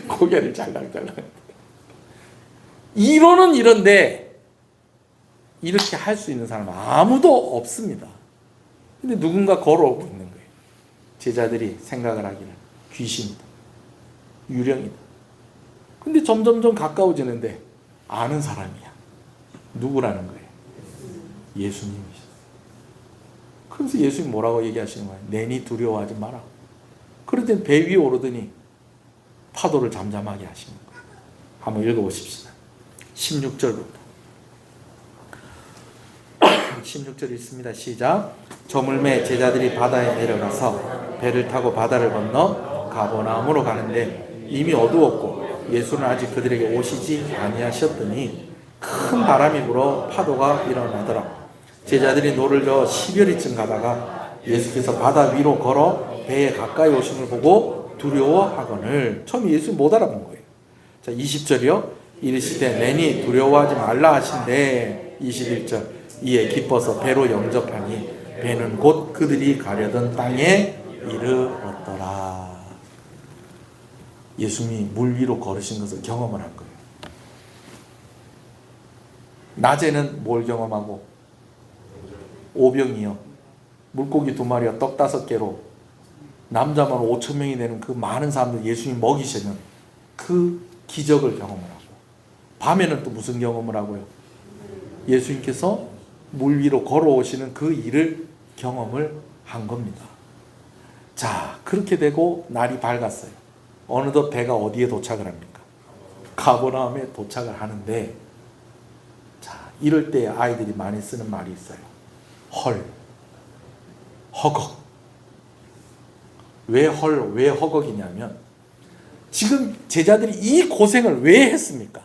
고개를 잘랑잘랑. 이론은 이런데 이렇게 할 수 있는 사람은 아무도 없습니다. 근데 누군가 걸어오고 있는 거예요. 제자들이 생각을 하기는 귀신이다, 유령이다. 근데 점점점 가까워지는데 아는 사람이야. 누구라는 거예요? 예수님이셨어요. 그래서 예수님 뭐라고 얘기하시는 거예요? 내니 두려워하지 마라. 그럴 땐 배 위에 오르더니 파도를 잠잠하게 하시는 거예요. 한번 읽어보십시다. 16절부터 16절 읽습니다. 시작. 저물매 제자들이 바다에 내려가서 배를 타고 바다를 건너 가버나움으로 가는데 이미 어두웠고 예수는 아직 그들에게 오시지 아니하셨더니 큰 바람이 불어 파도가 일어나더라. 제자들이 노를 저어 10여리쯤 가다가 예수께서 바다 위로 걸어 배에 가까이 오심을 보고 두려워하거늘. 처음에 예수 못 알아본 거예요. 자, 20절이요. 이르시되 내니 두려워하지 말라 하신대. 21절. 이에 기뻐서 배로 영접하니 배는 곧 그들이 가려던 땅에 이르렀더라. 예수님이 물 위로 걸으신 것을 경험을 한 거예요. 낮에는 뭘 경험하고? 오병이요, 물고기 2마리와 떡 5개로 남자만 5,000명이 되는 그 많은 사람들 예수님 먹이시는 그 기적을 경험을 하고, 밤에는 또 무슨 경험을 하고요? 예수님께서 물 위로 걸어오시는 그 일을 경험을 한 겁니다. 자, 그렇게 되고 날이 밝았어요. 어느덧 배가 어디에 도착을 합니까? 가버나움에 도착을 하는데, 자, 이럴 때 아이들이 많이 쓰는 말이 있어요. 헐, 허걱. 왜 허걱이냐면 지금 제자들이 이 고생을 왜 했습니까?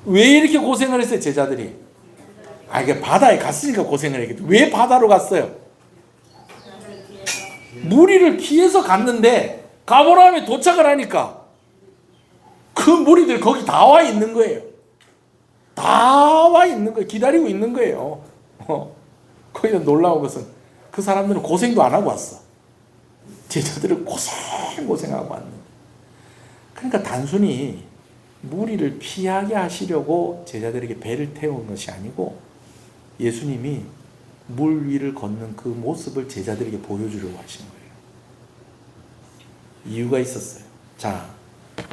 왜 이렇게 고생을 했어요, 제자들이? 이게 바다에 갔으니까 고생을 했겠죠. 왜 바다로 갔어요? 무리를 피해서 갔는데 가버나움에 도착을 하니까 그 무리들 거기 다 와 있는 거예요. 다 와 있는 거예요. 기다리고 있는 거예요. 거기서 놀라운 것은 그 사람들은 고생도 안 하고 왔어. 제자들은 고생하고 왔는데. 그러니까 단순히 무리를 피하게 하시려고 제자들에게 배를 태운 것이 아니고 예수님이 물 위를 걷는 그 모습을 제자들에게 보여주려고 하신 거예요. 이유가 있었어요. 자,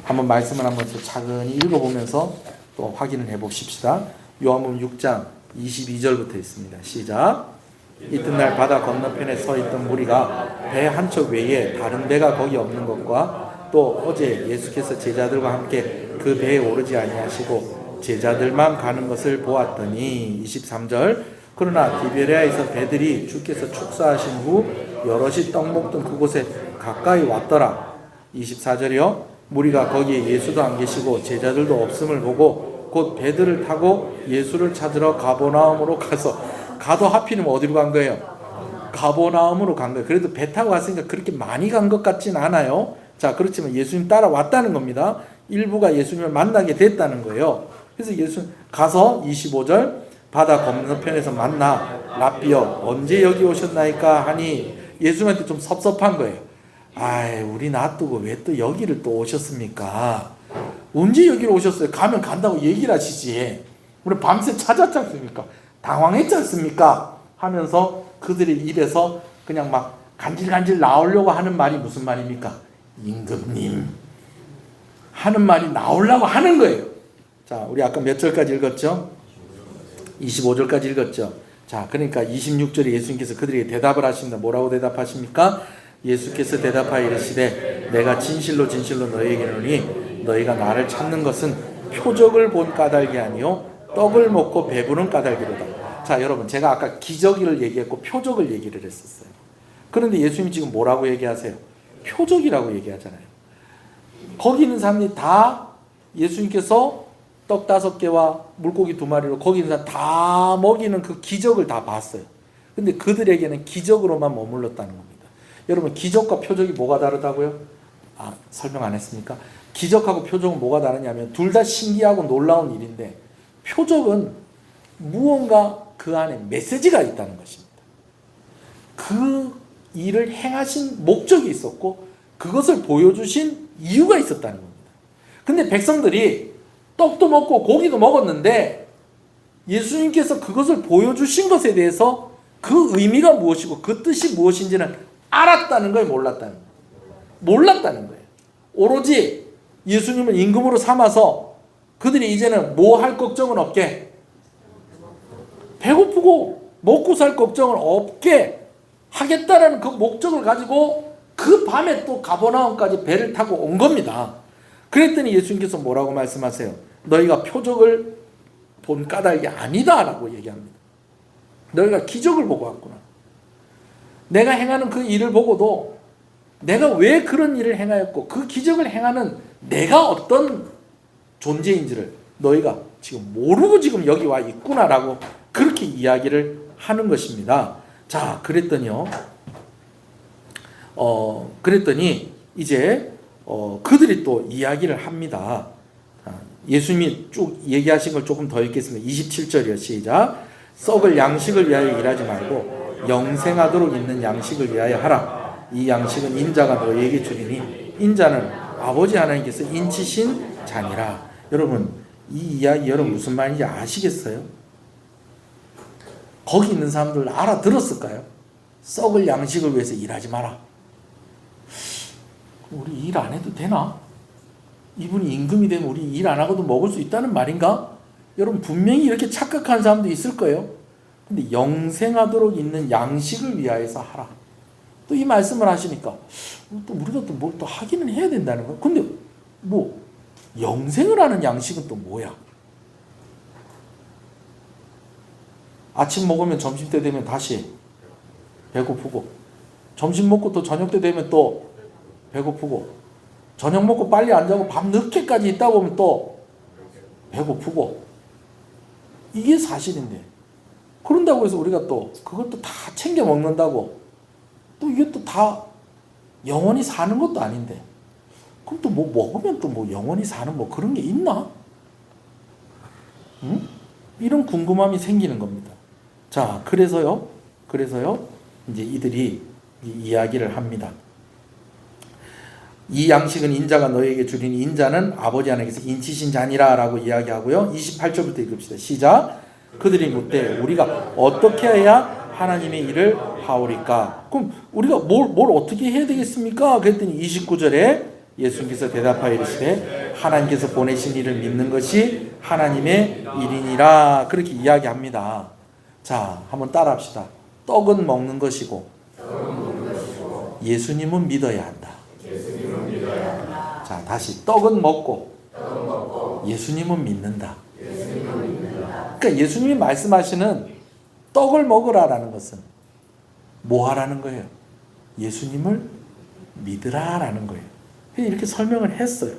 한번 말씀을 한번 또 차근히 읽어보면서 또 확인을 해봅시다. 요한복음 6장 22절부터 있습니다. 시작. 이튿날 바다 건너편에 서 있던 무리가 배 한 척 외에 다른 배가 거기 없는 것과 또 어제 예수께서 제자들과 함께 그 배에 오르지 아니하시고 제자들만 가는 것을 보았더니 23절. 그러나 디베레아에서 배들이 주께서 축사하신 후 여럿이 떡 먹던 그곳에 가까이 왔더라. 24절이요. 무리가 거기에 예수도 안 계시고 제자들도 없음을 보고 곧 배들을 타고 예수를 찾으러 가버나움으로 가도 하필이면 어디로 간 거예요? 가버나움으로 간 거예요. 그래도 배 타고 갔으니까 그렇게 많이 간 것 같진 않아요. 자, 그렇지만 예수님 따라왔다는 겁니다. 일부가 예수님을 만나게 됐다는 거예요. 그래서 예수 가서 25절. 바다 건너편에서 만나 랍비여 언제 여기 오셨나이까 하니 예수님한테 좀 섭섭한 거예요. 우리 놔두고 왜 또 여기를 또 오셨습니까? 언제 여기로 오셨어요? 가면 간다고 얘기를 하시지. 우리 밤새 찾았지 않습니까? 당황했지 않습니까? 하면서 그들의 입에서 그냥 막 간질간질 나오려고 하는 말이 무슨 말입니까? 임금님 하는 말이 나오려고 하는 거예요. 자, 우리 아까 몇 절까지 읽었죠? 25절까지 읽었죠. 자, 그러니까 26절에 예수님께서 그들에게 대답을 하십니다. 뭐라고 대답하십니까? 예수께서 대답하여 이르시되 내가 진실로 진실로 너희에게 이르노니 너희가 나를 찾는 것은 표적을 본 까닭이 아니요 떡을 먹고 배부른 까닭이로다. 자, 여러분, 제가 아까 기적을 얘기했고 표적을 얘기를 했었어요. 그런데 예수님이 지금 뭐라고 얘기하세요? 표적이라고 얘기하잖아요. 거기 있는 사람들이 다 예수님께서 떡 5개와 물고기 2마리로 거기 있는 사람 다 먹이는 그 기적을 다 봤어요. 근데 그들에게는 기적으로만 머물렀다는 겁니다. 여러분, 기적과 표적이 뭐가 다르다고요? 설명 안 했습니까? 기적하고 표적은 뭐가 다르냐면 둘 다 신기하고 놀라운 일인데 표적은 무언가 그 안에 메시지가 있다는 것입니다. 그 일을 행하신 목적이 있었고 그것을 보여주신 이유가 있었다는 겁니다. 근데 백성들이 떡도 먹고 고기도 먹었는데 예수님께서 그것을 보여주신 것에 대해서 그 의미가 무엇이고 그 뜻이 무엇인지는 알았다는 거예요? 몰랐다는 거예요? 몰랐다는 거예요. 오로지 예수님을 임금으로 삼아서 그들이 이제는 뭐 할 걱정은 없게, 배고프고 먹고 살 걱정은 없게 하겠다라는 그 목적을 가지고 그 밤에 또 가버나움까지 배를 타고 온 겁니다. 그랬더니 예수님께서 뭐라고 말씀하세요? 너희가 표적을 본 까닭이 아니다 라고 얘기합니다. 너희가 기적을 보고 왔구나. 내가 행하는 그 일을 보고도 내가 왜 그런 일을 행하였고 그 기적을 행하는 내가 어떤 존재인지를 너희가 지금 모르고 지금 여기 와 있구나라고 그렇게 이야기를 하는 것입니다. 자, 그랬더니 이제 그들이 또 이야기를 합니다. 예수님이 쭉 얘기하신 걸 조금 더 읽겠습니다. 27절이요. 시작. 썩을 양식을 위하여 일하지 말고 영생하도록 있는 양식을 위하여 하라. 이 양식은 인자가 너희에게 주리니 인자는 아버지 하나님께서 인치신 자니라. 여러분, 이 이야기 여러분 무슨 말인지 아시겠어요? 거기 있는 사람들 알아들었을까요? 썩을 양식을 위해서 일하지 마라. 우리 일 안 해도 되나? 이분이 임금이 되면 우리 일 안 하고도 먹을 수 있다는 말인가? 여러분, 분명히 이렇게 착각하는 사람도 있을 거예요. 근데 영생하도록 있는 양식을 위하여서 하라. 또 이 말씀을 하시니까 또 우리가 또 뭘 또 하기는 해야 된다는 거예요. 근데 뭐 영생을 하는 양식은 또 뭐야? 아침 먹으면 점심 때 되면 다시 배고프고, 점심 먹고 또 저녁 때 되면 또 배고프고, 저녁 먹고 빨리 안 자고 밤 늦게까지 있다 보면 또 배고프고, 이게 사실인데 그런다고 해서 우리가 또 그것도 다 챙겨 먹는다고 또 이게 또 다 영원히 사는 것도 아닌데, 그럼 또 뭐 먹으면 또 뭐 영원히 사는 뭐 그런 게 있나? 응? 이런 궁금함이 생기는 겁니다. 자, 그래서요 이제 이들이 이야기를 합니다. 이 양식은 인자가 너희에게 주리니 인자는 아버지 하나님께서 인치신 자니라 라고 이야기하고요. 28절부터 읽읍시다. 시작. 그들이 묻되 우리가 어떻게 해야 하나님의 일을 하오리까? 그럼 우리가 뭘 어떻게 해야 되겠습니까? 그랬더니 29절에 예수님께서 대답하여 이르시되 하나님께서 보내신 일을 믿는 것이 하나님의 일이니라. 그렇게 이야기합니다. 자, 한번 따라합시다. 떡은 먹는 것이고 예수님은 믿어야 한다. 자, 다시 떡은 먹고 예수님은 믿는다. 그러니까 예수님이 말씀하시는 떡을 먹으라라는 것은 뭐 하라는 거예요? 예수님을 믿으라라는 거예요. 이렇게 설명을 했어요.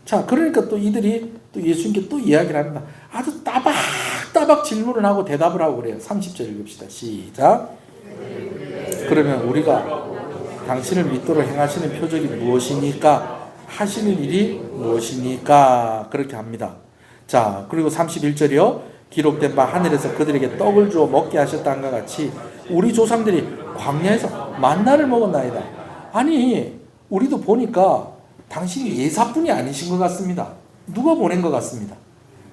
자, 그러니까 또 이들이 또 예수님께 또 이야기를 합니다. 아주 따박따박 질문을 하고 대답을 하고 그래요. 30절 읽읍시다. 시작. 그러면 우리가 당신을 믿도록 행하시는 표적이 무엇이니까? 하시는 일이 무엇이니까? 그렇게 합니다. 자, 그리고 31절이요. 기록된 바 하늘에서 그들에게 떡을 주어 먹게 하셨다는 것 같이 우리 조상들이 광야에서 만나를 먹었나이다. 아니, 우리도 보니까 당신이 예사뿐이 아니신 것 같습니다. 누가 보낸 것 같습니다.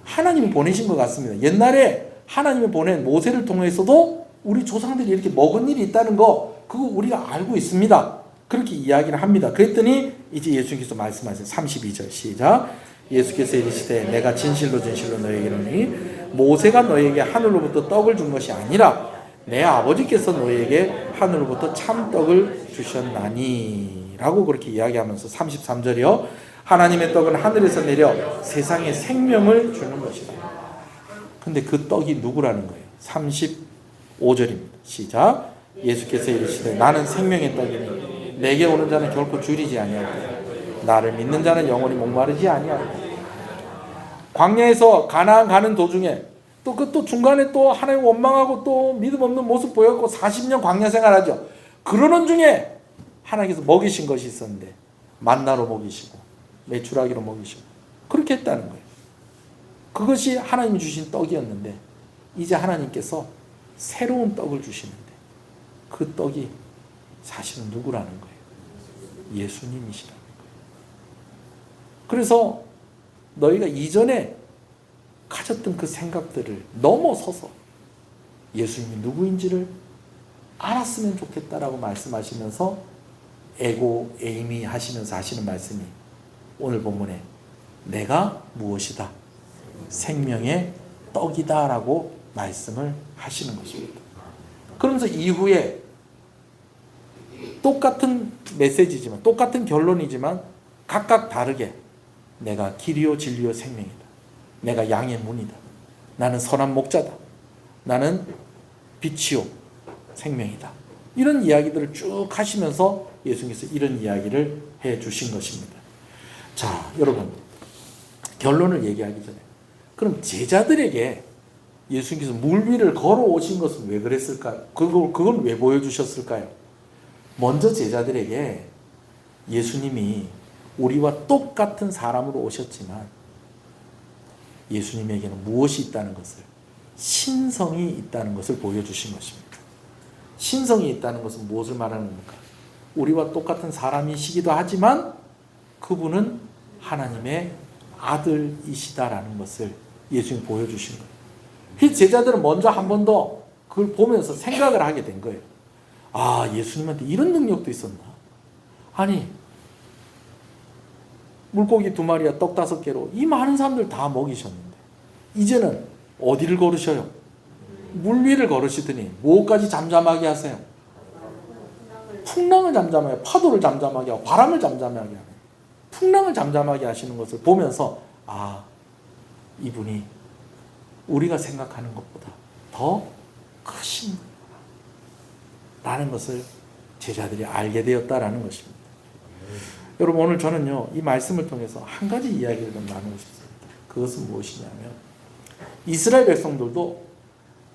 하나님이 보내신 것 같습니다. 옛날에 하나님이 보낸 모세를 통해서도 우리 조상들이 이렇게 먹은 일이 있다는 거 그거 우리가 알고 있습니다. 그렇게 이야기를 합니다. 그랬더니 이제 예수님께서 말씀하세요. 32절 시작. 예수께서 이르시되 내가 진실로 진실로 너에게 이르노니 모세가 너에게 하늘로부터 떡을 준 것이 아니라 내 아버지께서 너에게 하늘로부터 참떡을 주셨나니 라고 그렇게 이야기하면서 33절이요 하나님의 떡은 하늘에서 내려 세상에 생명을 주는 것이다. 근데 그 떡이 누구라는 거예요? 35절입니다. 시작. 예수께서 이르시되 나는 생명의 떡이니 내게 오는 자는 결코 줄이지 아니하리라. 나를 믿는 자는 영원히 목마르지 아니하리라. 광야에서 가나안 가는 도중에 또 중간에 또 하나님 원망하고 또 믿음 없는 모습 보였고 40년 광야 생활하죠. 그러는 중에 하나님께서 먹이신 것이 있었는데 만나로 먹이시고 메추라기로 먹이시고 그렇게 했다는 거예요. 그것이 하나님이 주신 떡이었는데 이제 하나님께서 새로운 떡을 주시는데 그 떡이 사실은 누구라는 거예요? 예수님이시라는 거예요. 그래서 너희가 이전에 가졌던 그 생각들을 넘어서서 예수님이 누구인지를 알았으면 좋겠다라고 말씀하시면서 에고 에이미 하시면서 하시는 말씀이 오늘 본문에 내가 무엇이다? 생명의 떡이다 라고 말씀을 하시는 것입니다. 그러면서 이후에 똑같은 메시지지만 똑같은 결론이지만 각각 다르게 내가 길이요 진리요 생명이다. 내가 양의 문이다. 나는 선한 목자다. 나는 빛이요 생명이다. 이런 이야기들을 쭉 하시면서 예수님께서 이런 이야기를 해 주신 것입니다. 자, 여러분 결론을 얘기하기 전에 그럼 제자들에게 예수님께서 물 위를 걸어오신 것은 왜 그랬을까요? 그건 왜 보여주셨을까요? 먼저 제자들에게 예수님이 우리와 똑같은 사람으로 오셨지만 예수님에게는 무엇이 있다는 것을 신성이 있다는 것을 보여주신 것입니다. 신성이 있다는 것은 무엇을 말하는 겁니까? 우리와 똑같은 사람이시기도 하지만 그분은 하나님의 아들이시다라는 것을 예수님이 보여주신 거예요. 그 제자들은 먼저 한 번 더 그걸 보면서 생각을 하게 된 거예요. 아, 예수님한테 이런 능력도 있었나? 아니, 물고기 2마리와 떡 5개로 이 많은 사람들 다 먹이셨는데 이제는 어디를 걸으셔요? 물 위를 걸으시더니 뭐까지 잠잠하게 하세요? 풍랑을 잠잠하게, 파도를 잠잠하게 하고 바람을 잠잠하게 하고 풍랑을 잠잠하게 하시는 것을 보면서 아, 이분이 우리가 생각하는 것보다 더 크신 라는 것을 제자들이 알게 되었다라는 것입니다. 여러분 오늘 저는요 이 말씀을 통해서 한 가지 이야기를 좀 나누고 싶습니다. 그것은 무엇이냐면 이스라엘 백성들도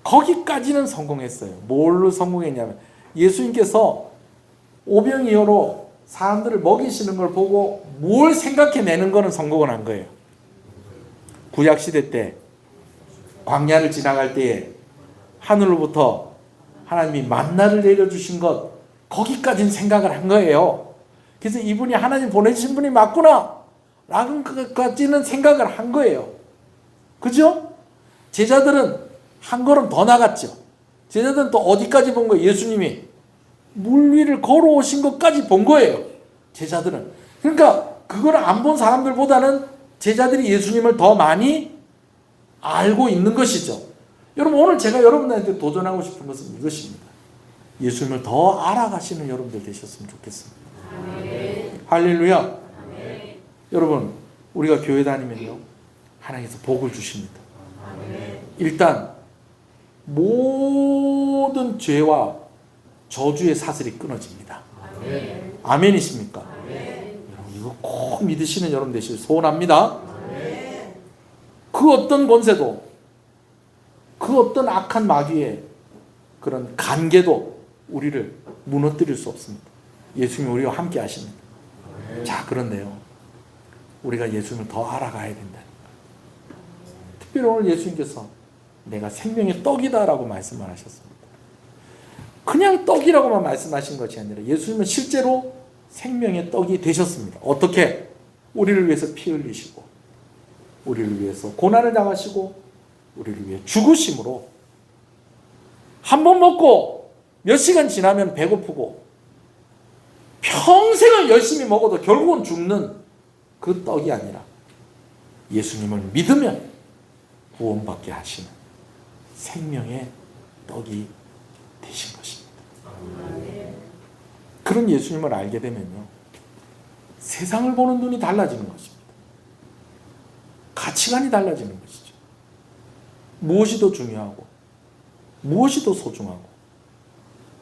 거기까지는 성공했어요. 뭘로 성공했냐면 예수님께서 오병이어로 사람들을 먹이시는 걸 보고 뭘 생각해내는 거는 성공을 한 거예요. 구약시대 때 광야를 지나갈 때에 하늘로부터 하나님이 만나를 내려주신 것 거기까지는 생각을 한 거예요. 그래서 이분이 하나님 보내주신 분이 맞구나 라는 것까지는 생각을 한 거예요. 그죠? 제자들은 한 걸음 더 나갔죠. 제자들은 또 어디까지 본 거예요? 예수님이 물 위를 걸어오신 것까지 본 거예요. 제자들은. 그러니까 그걸 안 본 사람들보다는 제자들이 예수님을 더 많이 알고 있는 것이죠. 여러분 오늘 제가 여러분들한테 도전하고 싶은 것은 이것입니다. 예수님을 더 알아가시는 여러분들 되셨으면 좋겠습니다. 아멘. 할렐루야. 아멘. 여러분 우리가 교회 다니면요 하나님께서 복을 주십니다. 아멘. 일단 모든 죄와 저주의 사슬이 끊어집니다. 아멘. 아멘이십니까? 아멘. 여러분 이거 꼭 믿으시는 여러분 되시길 소원합니다. 아멘. 그 어떤 권세도 그 어떤 악한 마귀의 그런 간계도 우리를 무너뜨릴 수 없습니다. 예수님이 우리와 함께 하십니다. 네. 자, 그런데요 우리가 예수님을 더 알아가야 된다니까. 특별히 오늘 예수님께서 내가 생명의 떡이다 라고 말씀을 하셨습니다. 그냥 떡이라고만 말씀하신 것이 아니라 예수님은 실제로 생명의 떡이 되셨습니다. 어떻게? 우리를 위해서 피 흘리시고 우리를 위해서 고난을 당하시고 우리를 위해 죽으심으로 한 번 먹고 몇 시간 지나면 배고프고 평생을 열심히 먹어도 결국은 죽는 그 떡이 아니라 예수님을 믿으면 구원받게 하시는 생명의 떡이 되신 것입니다. 그런 예수님을 알게 되면요, 세상을 보는 눈이 달라지는 것입니다. 가치관이 달라지는 것이죠. 무엇이 더 중요하고 무엇이 더 소중하고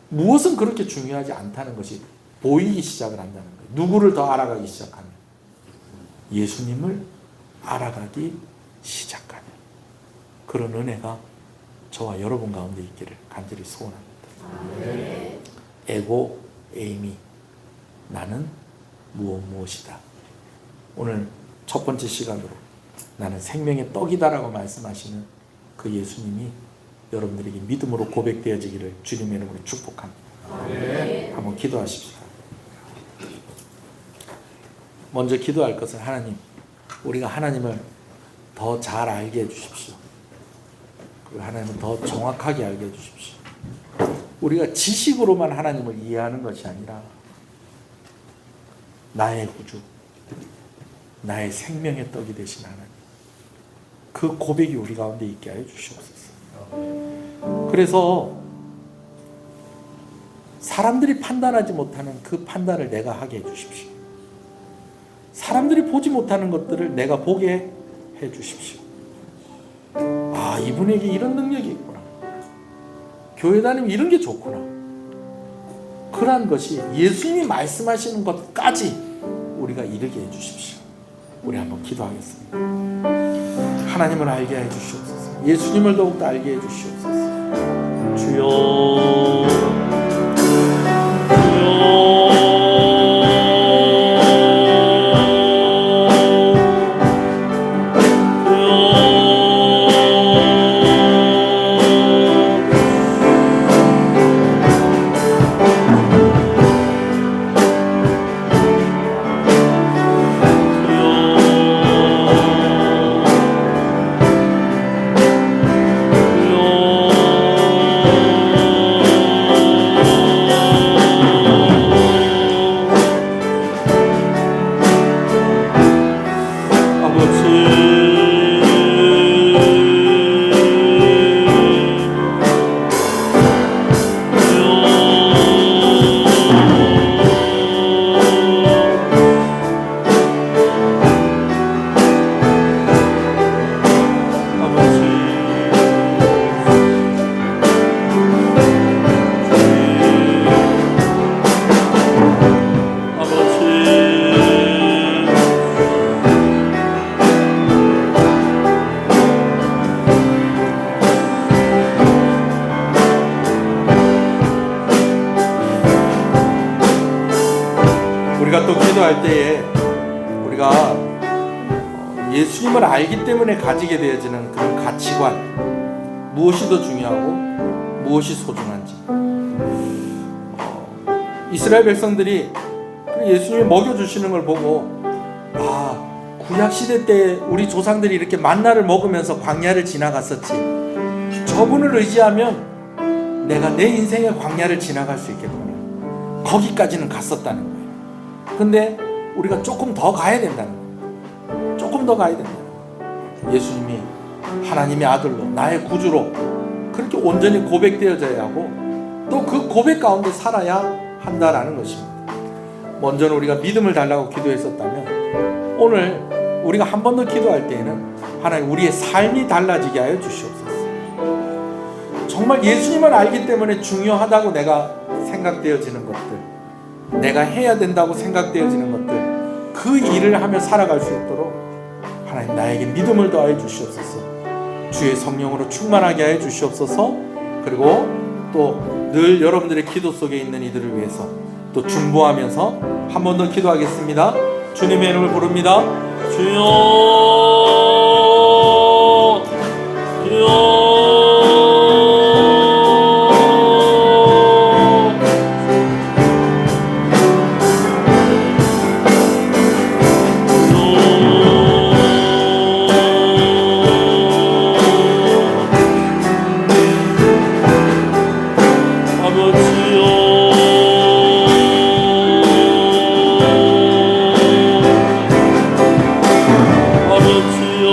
무엇은 그렇게 중요하지 않다는 것이 보이기 시작을 한다는 거예요. 누구를 더 알아가기 시작하면, 예수님을 알아가기 시작하면 그런 은혜가 저와 여러분 가운데 있기를 간절히 소원합니다. 에고 에이미, 나는 무엇이다. 오늘 첫 번째 시간으로 나는 생명의 떡이다라고 말씀하시는 그 예수님이 여러분들에게 믿음으로 고백되어지기를 주님의 이름으로 축복합니다. 한번 기도하십시다. 먼저 기도할 것은, 하나님, 우리가 하나님을 더 잘 알게 해주십시오. 그리고 하나님을 더 정확하게 알게 해주십시오. 우리가 지식으로만 하나님을 이해하는 것이 아니라 나의 구주, 나의 생명의 떡이 되신 하나님, 그 고백이 우리 가운데 있게 하여 주시옵소서. 그래서 사람들이 판단하지 못하는 그 판단을 내가 하게 해주십시오. 사람들이 보지 못하는 것들을 내가 보게 해주십시오. 아, 이분에게 이런 능력이 있구나, 교회 다니면 이런 게 좋구나, 그러한 것이 예수님이 말씀하시는 것까지 우리가 이르게 해주십시오. 우리 한번 기도하겠습니다. 하나님을 알게 해주시옵소서. 예수님을 더욱더 알게 해주시옵소서. 주여, 우리가 또 기도할 때에 우리가 예수님을 알기 때문에 가지게 되어지는 그런 가치관, 무엇이 더 중요하고 무엇이 소중한지, 이스라엘 백성들이 예수님이 먹여주시는 걸 보고, 아, 구약시대 때 우리 조상들이 이렇게 만나를 먹으면서 광야를 지나갔었지, 저분을 의지하면 내가 내 인생의 광야를 지나갈 수 있겠구나, 거기까지는 갔었다는 거예요. 근데 우리가 조금 더 가야 된다는 거예요. 조금 더 가야 된다. 예수님이 하나님의 아들로, 나의 구주로 그렇게 온전히 고백되어져야 하고, 또 그 고백 가운데 살아야 한다라는 것입니다. 먼저는 우리가 믿음을 달라고 기도했었다면, 오늘 우리가 한 번 더 기도할 때에는 하나님, 우리의 삶이 달라지게 하여 주시옵소서. 정말 예수님을 알기 때문에 중요하다고 내가 생각되어지는 것들, 내가 해야 된다고 생각되어지는 것들, 그 일을 하며 살아갈 수 있도록 하나님, 나에게 믿음을 더하여 주시옵소서. 주의 성령으로 충만하게 하여 주시옵소서. 그리고 또 늘 여러분들의 기도 속에 있는 이들을 위해서 또 중보하면서 한 번 더 기도하겠습니다. 주님의 이름을 부릅니다. 주여, 주여. 아버지여,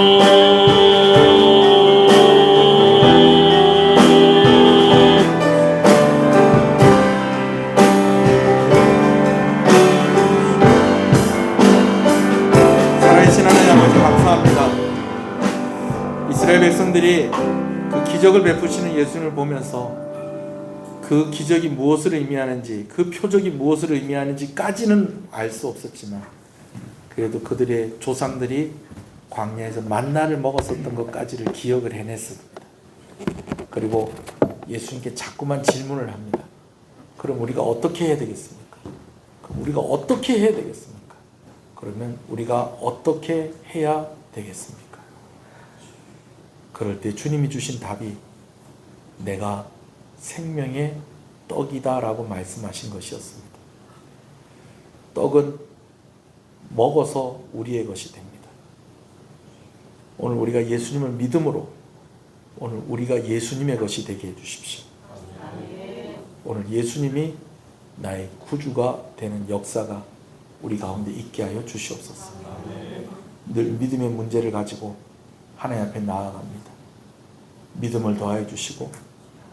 조상들이 그 기적을 베푸시는 예수님을 보면서 그 기적이 무엇을 의미하는지, 그 표적이 무엇을 의미하는지까지는 알 수 없었지만, 그래도 그들의 조상들이 광야에서 만나를 먹었었던 것까지를 기억을 해냈습니다. 그리고 예수님께 자꾸만 질문을 합니다. 그럼 우리가 어떻게 해야 되겠습니까? 그럼 우리가 어떻게 해야 되겠습니까? 그러면 우리가 어떻게 해야 되겠습니까? 그럴 때 주님이 주신 답이 내가 생명의 떡이다 라고 말씀하신 것이었습니다. 떡은 먹어서 우리의 것이 됩니다. 오늘 우리가 예수님을 믿음으로 오늘 우리가 예수님의 것이 되게 해주십시오. 오늘 예수님이 나의 구주가 되는 역사가 우리 가운데 있게 하여 주시옵소서. 늘 믿음의 문제를 가지고 하나님 앞에 나아갑니다. 믿음을 더하여 주시고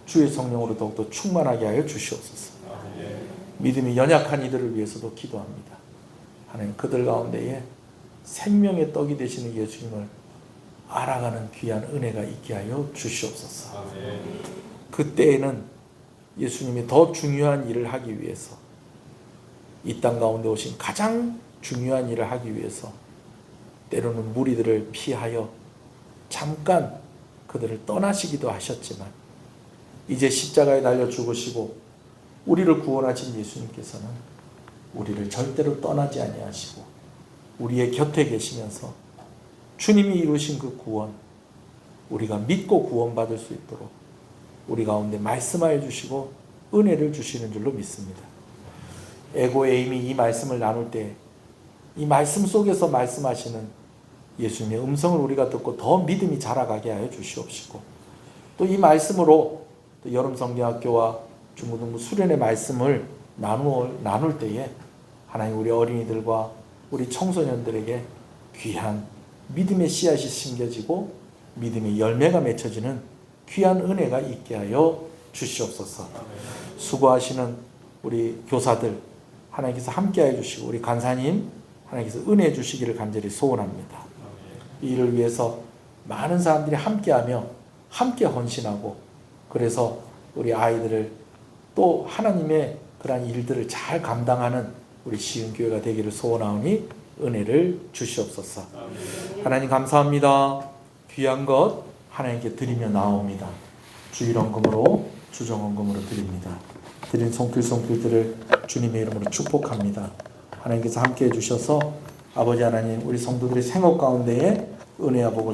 주의 성령으로 더욱더 충만하게 하여 주시옵소서. 믿음이 연약한 이들을 위해서도 기도합니다. 하나님, 그들 가운데에 생명의 떡이 되시는 예수님을 알아가는 귀한 은혜가 있게 하여 주시옵소서. 그때에는 예수님이 더 중요한 일을 하기 위해서, 이 땅 가운데 오신 가장 중요한 일을 하기 위해서 때로는 무리들을 피하여 잠깐 그들을 떠나시기도 하셨지만, 이제 십자가에 달려 죽으시고 우리를 구원하신 예수님께서는 우리를 절대로 떠나지 아니하시고 우리의 곁에 계시면서 주님이 이루신 그 구원, 우리가 믿고 구원받을 수 있도록 우리 가운데 말씀하여 주시고 은혜를 주시는 줄로 믿습니다. 에고에임이 이 말씀을 나눌 때 이 말씀 속에서 말씀하시는 예수님의 음성을 우리가 듣고 더 믿음이 자라가게 하여 주시옵시고, 또 이 말씀으로 또 여름 성경학교와 중고등부 수련의 말씀을 나눌 때에 하나님, 우리 어린이들과 우리 청소년들에게 귀한 믿음의 씨앗이 심겨지고 믿음의 열매가 맺혀지는 귀한 은혜가 있게 하여 주시옵소서. 수고하시는 우리 교사들 하나님께서 함께하여 주시고, 우리 간사님 하나님께서 은혜 주시기를 간절히 소원합니다. 이 일을 위해서 많은 사람들이 함께하며 함께 헌신하고, 그래서 우리 아이들을 또 하나님의 그러한 일들을 잘 감당하는 우리 시흥교회가 되기를 소원하오니 은혜를 주시옵소서. 하나님 감사합니다. 귀한 것 하나님께 드리며 나옵니다. 주일헌금으로 주정헌금으로 드립니다. 드린 손길들을 주님의 이름으로 축복합니다. 하나님께서 함께해 주셔서 아버지 하나님, 우리 성도들의 생업 가운데에 은혜와 복을